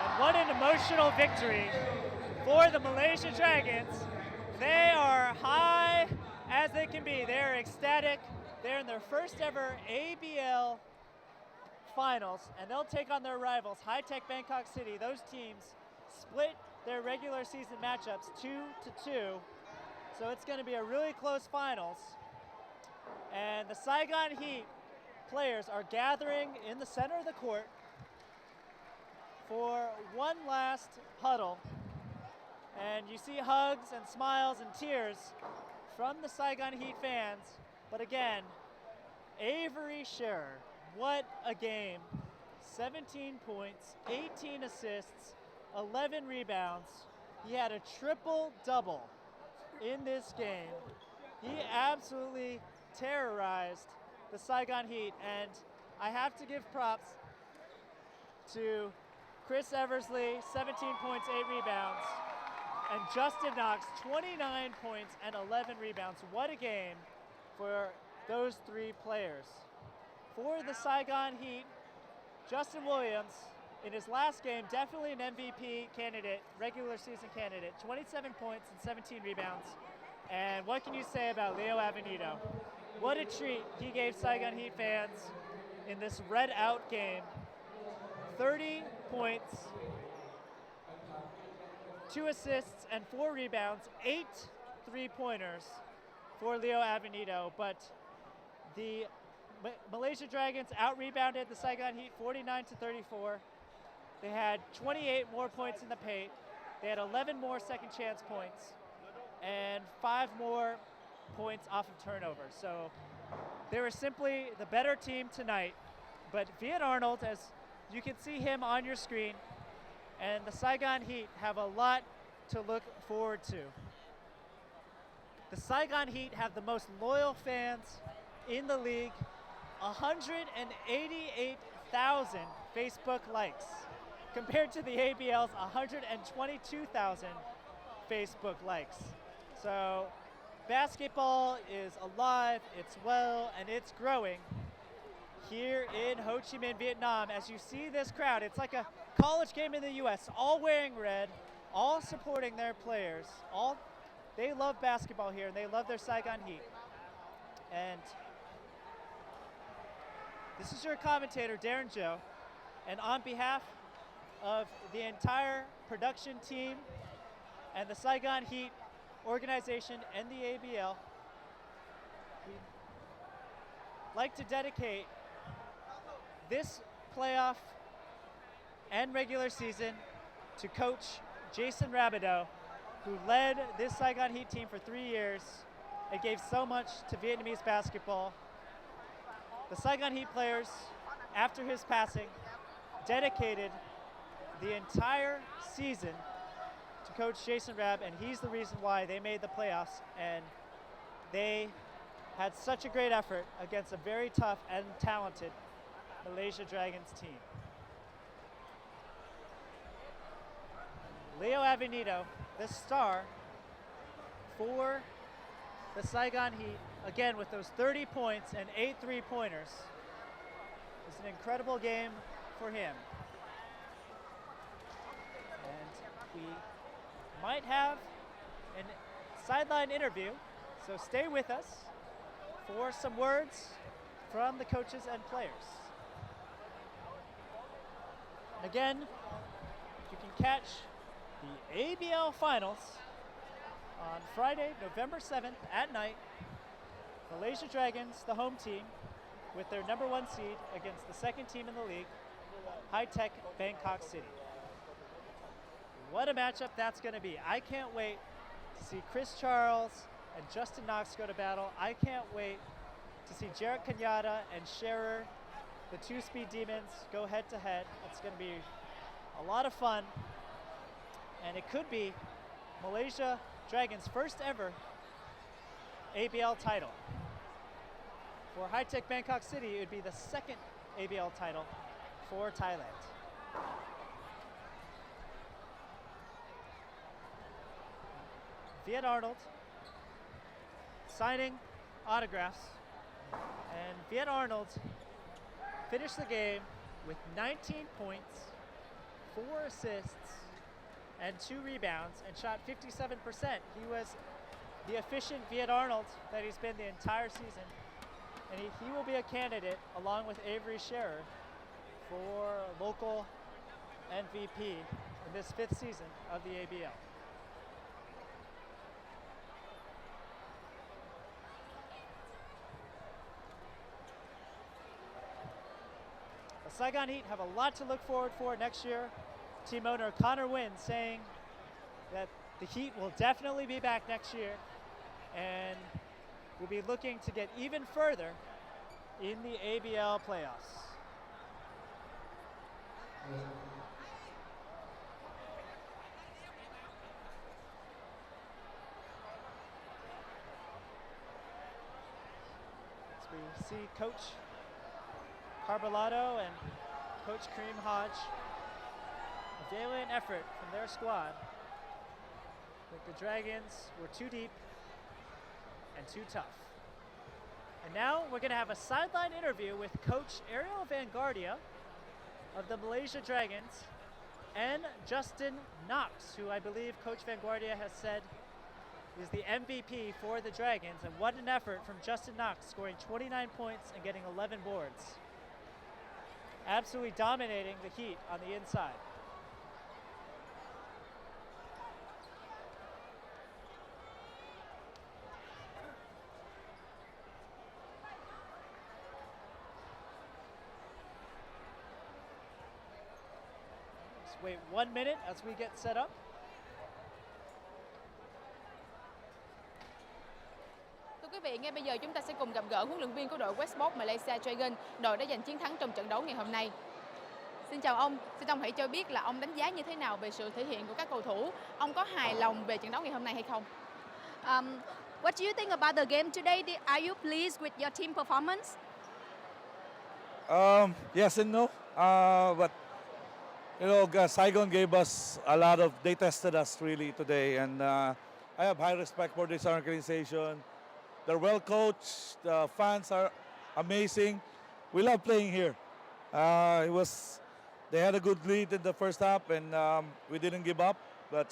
And what an emotional victory for the Malaysia Dragons. They are high as they can be. They're ecstatic. They're in their first ever ABL finals, and they'll take on their rivals, High Tech Bangkok City. Those teams split their regular season matchups 2-2, so it's going to be a really close finals. And the Saigon Heat players are gathering in the center of the court for one last huddle. And you see hugs and smiles and tears from the Saigon Heat fans. But again, Avery Scherer, what a game. 17 points, 18 assists, 11 rebounds. He had a triple-double in this game. He absolutely terrorized the Saigon Heat, and I have to give props to Chris Eversley, 17 points, 8 rebounds, and Justin Knox, 29 points and 11 rebounds. What a game for those three players. For the Saigon Heat, Justin Williams, in his last game, definitely an MVP candidate, regular season candidate, 27 points and 17 rebounds. And what can you say about Leo Avenito? What a treat he gave Saigon Heat fans in this red out game. 30 points, 2 assists and 4 rebounds, 8 3-pointers for Leo Avenito. But the Malaysia Dragons out-rebounded the Saigon Heat 49-34. They had 28 more points in the paint. They had 11 more second chance points and 5 more points off of turnovers. So they were simply the better team tonight. But Viet Arnold, as you can see him on your screen, and the Saigon Heat have a lot to look forward to. The Saigon Heat have the most loyal fans in the league, 188,000 Facebook likes, compared to the ABL's 122,000 Facebook likes. So basketball is alive, it's well, and it's growing here in Ho Chi Minh, Vietnam. As you see this crowd, it's like a college game in the US, all wearing red, all supporting their players. They love basketball here, and they love their Saigon Heat. And this is your commentator, Darren Joe, and on behalf of the entire production team and the Saigon Heat organization and the ABL, we'd like to dedicate this playoff and regular season to Coach Jason Rabideau, who led this Saigon Heat team for 3 years and gave so much to Vietnamese basketball. The Saigon Heat players, after his passing, dedicated the entire season to Coach Jason Rab, and he's the reason why they made the playoffs, and they had such a great effort against a very tough and talented Malaysia Dragons team. Leo Avenito, the star for the Saigon Heat, again with those 30 points and 8 3-pointers. It was an incredible game for him. And we might have a sideline interview, so stay with us for some words from the coaches and players. And again, you can catch the ABL Finals on Friday, November 7th at night. Malaysia Dragons, the home team, with their #1 seed against the second team in the league, High Tech Bangkok City. What a matchup that's going to be. I can't wait to see Chris Charles and Justin Knox go to battle. I can't wait to see Jarrett Kenyatta and Scherer, the 2-speed demons, go head-to-head. It's going to be a lot of fun. And it could be Malaysia Dragons' first ever ABL title. For High Tech Bangkok City, it would be the second ABL title for Thailand. Viet Arnold signing autographs, and Viet Arnold finished the game with 19 points, 4 assists, and 2 rebounds, and shot 57%. He was the efficient Viet Arnold that he's been the entire season, and he will be a candidate, along with Avery Scherer, for local MVP in this 5th season of the ABL. The Saigon Heat have a lot to look forward for next year. Team owner Connor Wynn saying that the Heat will definitely be back next year and will be looking to get even further in the ABL playoffs. As we see Coach Carbalado and Coach Kareem Hodge, a valiant effort from their squad. But the Dragons were too deep and too tough. And now we're going to have a sideline interview with Coach Ariel Vanguardia of the Malaysia Dragons and Justin Knox, who I believe Coach Vanguardia has said is the MVP for the Dragons. And what an effort from Justin Knox, scoring 29 points and getting 11 boards. Absolutely dominating the Heat on the inside. Just wait 1 minute as we get set up. Thưa quý vị, ngay bây giờ chúng ta sẽ cùng gặp gỡ huấn luyện viên của đội Westports Malaysia Saigon, đội đã giành chiến thắng trong trận đấu ngày hôm nay. Xin chào ông, xin ông hãy cho biết là ông đánh giá như thế nào về sự thể hiện của các cầu thủ? Ông có hài lòng về trận đấu ngày hôm nay hay không? What do you think about the game today? Are you pleased with your team performance? Yes and no. But you know, Saigon gave us a lot of. They tested us really today, and I have high respect for this organization. They're well coached. The fans are amazing. We love playing here. They had a good lead in the first half, and we didn't give up. But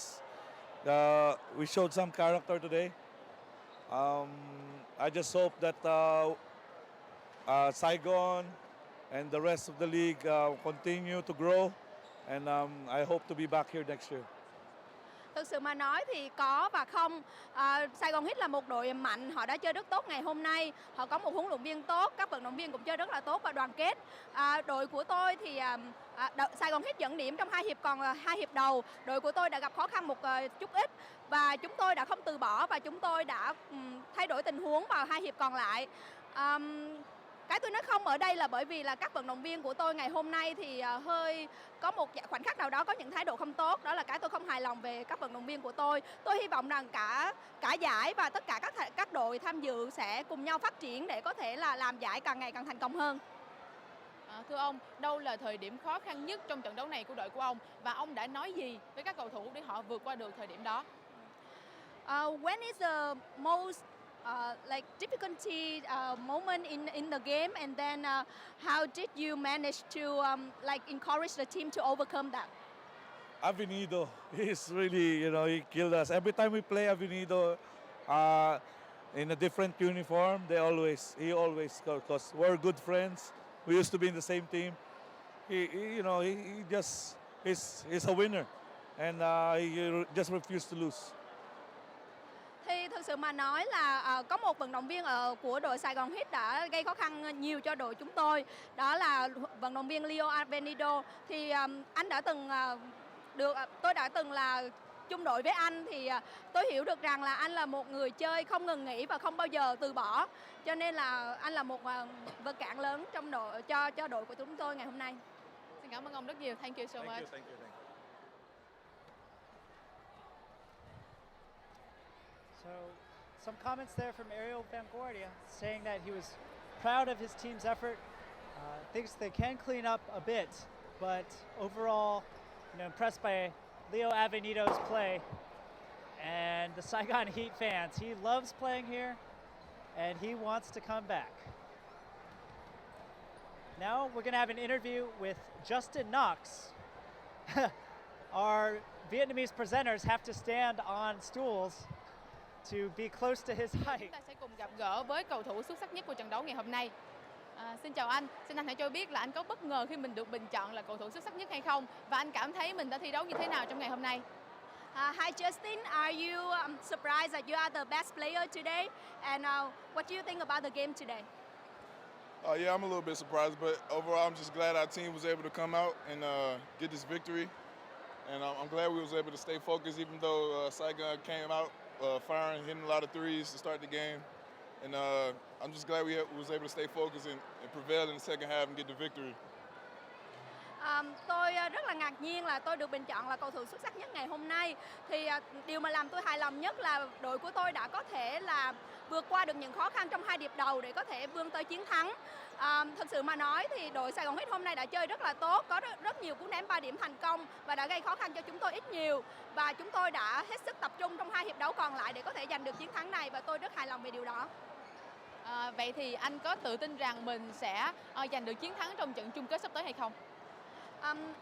we showed some character today. I just hope that Saigon and the rest of the league continue to grow, and I hope to be back here next year. Thực sự mà nói thì có và không. Saigon Heat là một đội mạnh, họ đã chơi rất tốt ngày hôm nay. Họ có một huấn luyện viên tốt, các vận động viên cũng chơi rất là tốt và đoàn kết. Đội của tôi thì Saigon Heat dẫn điểm trong 2 hiệp, còn 2 hiệp đầu đội của tôi đã gặp khó khăn một chút ít và chúng tôi đã không từ bỏ và chúng tôi đã thay đổi tình huống vào 2 hiệp còn lại. Cái tôi nói không ở đây là bởi vì là các vận động viên của tôi ngày hôm nay thì hơi có một khoảnh khắc nào đó có những thái độ không tốt. Đó là cái tôi không hài lòng về các vận động viên của tôi. Tôi hy vọng rằng cả giải và tất cả các đội tham dự sẽ cùng nhau phát triển để có thể là làm giải càng ngày càng thành công hơn. Thưa ông, đâu là thời điểm khó khăn nhất trong trận đấu này của đội của ông và ông đã nói gì với các cầu thủ để họ vượt qua được thời điểm đó? When is the most difficulty moment in the game, and then how did you manage to encourage the team to overcome that? Avenido, he's really, you know, he killed us. Every time we play Avenido in a different uniform, he always score because we're good friends. We used to be in the same team. He's a winner, and he just refused to lose. Thì thực sự mà nói là có một vận động viên của đội Saigon Heat đã gây khó khăn nhiều cho đội chúng tôi. Đó là vận động viên Leo Avenido. Thì anh đã từng tôi đã từng là chung đội với anh, thì tôi hiểu được rằng là anh là một người chơi không ngừng nghỉ và không bao giờ từ bỏ. Cho nên là anh là một vật cản lớn trong đội cho đội của chúng tôi ngày hôm nay. Xin cảm ơn ông rất nhiều. Thank you so much. Thank you. So, some comments there from Ariel Vanguardia saying that he was proud of his team's effort, thinks they can clean up a bit, but overall, impressed by Leo Avenido's play and the Saigon Heat fans. He loves playing here, and he wants to come back. Now we're going to have an interview with Justin Knox. Our Vietnamese presenters have to stand on stools to be close to his height. Chúng ta sẽ cùng gặp gỡ với cầu thủ xuất sắc nhất của trận đấu ngày hôm nay. Xin chào xin anh hãy cho biết là anh có bất ngờ khi mình được bình chọn là cầu thủ xuất sắc nhất hay không? Và anh cảm thấy mình đã thi đấu như thế nào trong ngày hôm nay? Hi Justin, are you surprised that you are the best player today? And what do you think about the game today? Yeah, I'm a little bit surprised, but overall, I'm just glad our team was able to come out and get this victory. And I'm glad we was able to stay focused, even though Saigon came out firing, hitting a lot of threes to start the game. And I'm just glad we was able to stay focused and prevail in the second half and get the victory. Tôi rất là ngạc nhiên là tôi được bình chọn là cầu thủ xuất sắc nhất ngày hôm nay. Thì điều mà làm tôi hài lòng nhất là đội của tôi đã có thể là vượt qua được những khó khăn trong hai điệp đầu để có thể vươn tới chiến thắng. Thật sự mà nói thì đội Sài Gòn Heat hôm nay đã chơi rất là tốt, có rất nhiều cú ném 3 điểm thành công và đã gây khó khăn cho chúng tôi ít nhiều. Và chúng tôi đã hết sức tập trung trong hai hiệp đấu còn lại để có thể giành được chiến thắng này và tôi rất hài lòng về điều đó. Vậy thì anh có tự tin rằng mình sẽ giành được chiến thắng trong trận chung kết sắp tới hay không?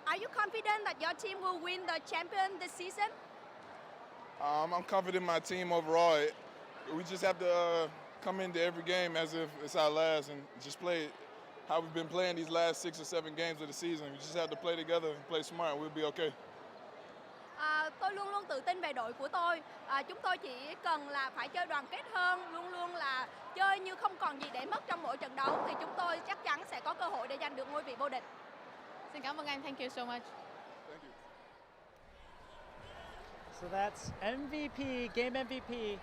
Are you confident that your team will win the champion this season? I'm confident in my team overall. We just have to come into every game as if it's our last and just play how we've been playing these last 6 or 7 games of the season. We just have to play together and play smart and we'll be okay. Tôi luôn luôn tự tin về đội của tôi. Chúng tôi chỉ cần là phải chơi đoàn kết hơn, luôn luôn là chơi như không còn gì để mất trong mỗi trận đấu thì chúng tôi chắc chắn sẽ có cơ hội để giành được ngôi vị vô địch. Xin cảm ơn anh. Thank you so much. Thank you. So that's MVP, game MVP,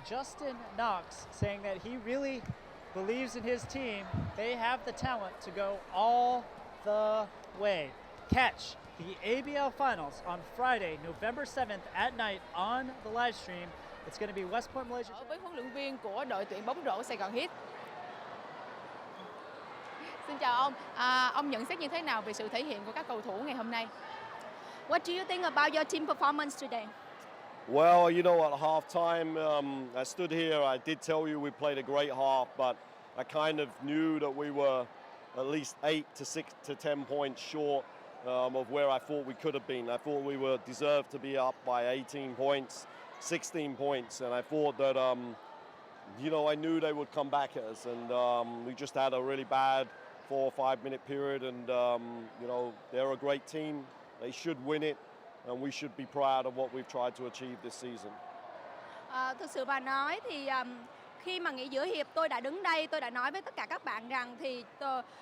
Justin Knox, saying that he really believes in his team. They have the talent to go all the way. Catch the ABL Finals on Friday, November 7th at night on the live stream. It's going to be Westports Malaysia. Với huấn luyện viên của đội tuyển bóng rổ Sài Gòn Heat. Xin chào ông. Ông nhận xét như thế nào về sự thể hiện của các cầu thủ ngày hôm nay? What do you think about your team performance today? Well, you know, at halftime, I stood here. I did tell you we played a great half, but I kind of knew that we were at least 8 to 6 to 10 points short of where I thought we could have been. I thought we were deserved to be up by 18 points, 16 points, and I thought that, you know, I knew they would come back at us, and we just had a really bad 4 or 5 minute period, and you know, they're a great team. They should win it, and we should be proud of what we've tried to achieve this season. Thực sự mà nói thì khi mà nghỉ giữa hiệp tôi đã đứng đây, tôi đã nói với tất cả các bạn rằng thì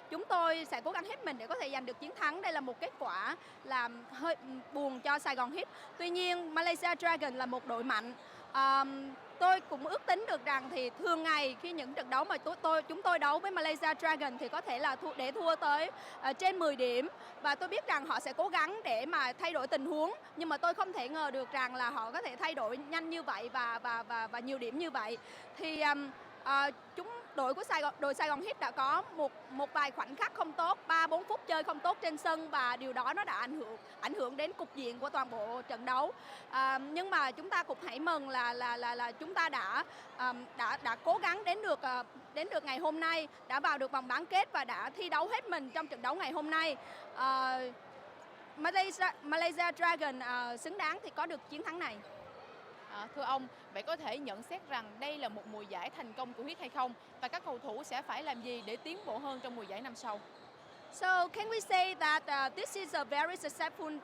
chúng tôi sẽ cố gắng hết mình để có thể giành được chiến thắng. Đây là một kết quả làm hơi buồn cho Sài Gòn Heat. Tuy nhiên Malaysia Dragon là một đội mạnh. Tôi cũng ước tính được rằng thì thường ngày khi những trận đấu mà chúng tôi đấu với Malaysia Dragon thì có thể là thua tới trên 10 điểm và tôi biết rằng họ sẽ cố gắng để mà thay đổi tình huống, nhưng mà tôi không thể ngờ được rằng là họ có thể thay đổi nhanh như vậy và nhiều điểm như vậy. Thì đội Sài Gòn Heat đã có một vài khoảnh khắc không tốt, 3-4 phút chơi không tốt trên sân và điều đó nó đã ảnh hưởng đến cục diện của toàn bộ trận đấu. Nhưng mà chúng ta cũng hãy mừng là chúng ta đã cố gắng đến được ngày hôm nay, đã vào được vòng bán kết và đã thi đấu hết mình trong trận đấu ngày hôm nay. Malaysia Dragon xứng đáng thì có được chiến thắng này. Thưa ông, vậy có thể nhận xét rằng đây là một mùa giải thành công của Heat hay không? Và các cầu thủ sẽ phải làm gì để tiến bộ hơn trong mùa giải năm sau? So can we say that this is a very successful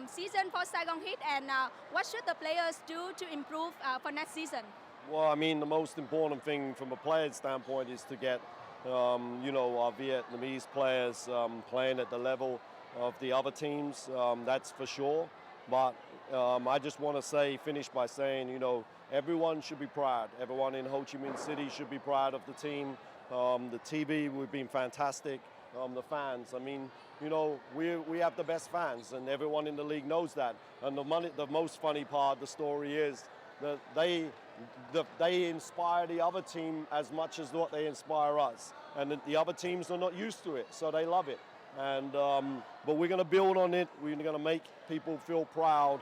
season for Saigon Heat, and what should the players do to improve for next season? Well, I mean, the most important thing from a player's standpoint is to get, you know, our Vietnamese players playing at the level of the other teams. That's for sure. But I just want to finish by saying, you know, everyone should be proud. Everyone in Ho Chi Minh City should be proud of the team. The TV, we've been fantastic. The fans, I mean, you know, we have the best fans, and everyone in the league knows that. And the most funny part of the story is that they inspire the other team as much as what they inspire us, and the other teams are not used to it, so they love it. And but we're going to build on it. We're going to make people feel proud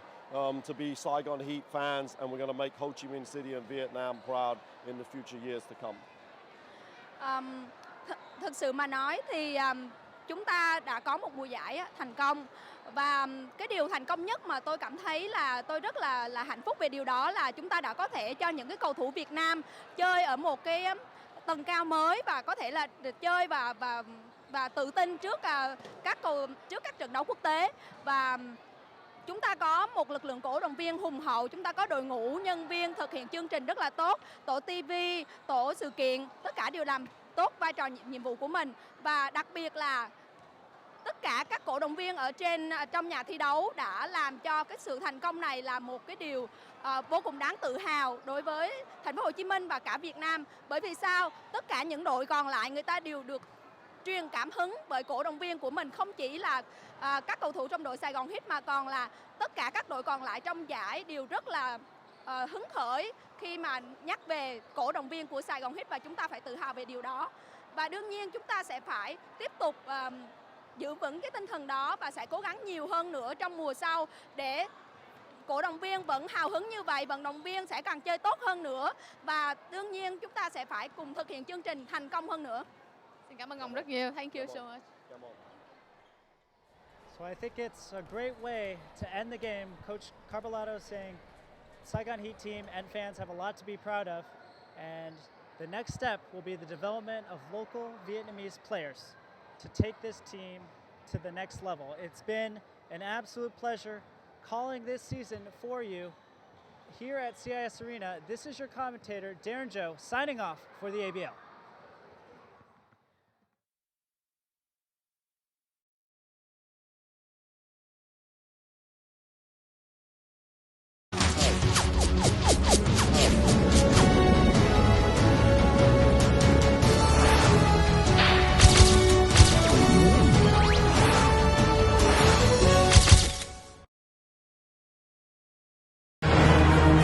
to be Saigon Heat fans, and we're going to make Ho Chi Minh City and Vietnam proud in the future years to come. Thực sự mà nói thì chúng ta đã có một mùa giải thành công, và cái điều thành công nhất mà tôi cảm thấy là tôi rất là hạnh phúc về điều đó là chúng ta đã có thể cho những cái cầu thủ Việt Nam chơi ở một cái tầng cao mới và có thể là được chơi và tự tin trước các trận đấu quốc tế. Và chúng ta có một lực lượng cổ động viên hùng hậu, chúng ta có đội ngũ nhân viên thực hiện chương trình rất là tốt, tổ TV, tổ sự kiện, tất cả đều làm tốt vai trò nhiệm vụ của mình. Và đặc biệt là tất cả các cổ động viên ở trong nhà thi đấu đã làm cho cái sự thành công này là một cái điều vô cùng đáng tự hào đối với thành phố Hồ Chí Minh và cả Việt Nam. Bởi vì sao? Tất cả những đội còn lại người ta đều được truyền cảm hứng bởi cổ động viên của mình, không chỉ là các cầu thủ trong đội Sài Gòn Heat mà còn là tất cả các đội còn lại trong giải đều rất là hứng khởi khi mà nhắc về cổ động viên của Sài Gòn Heat, và chúng ta phải tự hào về điều đó. Và đương nhiên chúng ta sẽ phải tiếp tục giữ vững cái tinh thần đó và sẽ cố gắng nhiều hơn nữa trong mùa sau để cổ động viên vẫn hào hứng như vậy, vận động viên sẽ càng chơi tốt hơn nữa, và đương nhiên chúng ta sẽ phải cùng thực hiện chương trình thành công hơn nữa. Xin cảm ơn ông rất nhiều. Thank you so much. So I think it's a great way to end the game. Coach Carbolato saying Saigon Heat team and fans have a lot to be proud of, and the next step will be the development of local Vietnamese players to take this team to the next level. It's been an absolute pleasure calling this season for you here at CIS Arena. This is your commentator, Darren Joe, signing off for the ABL.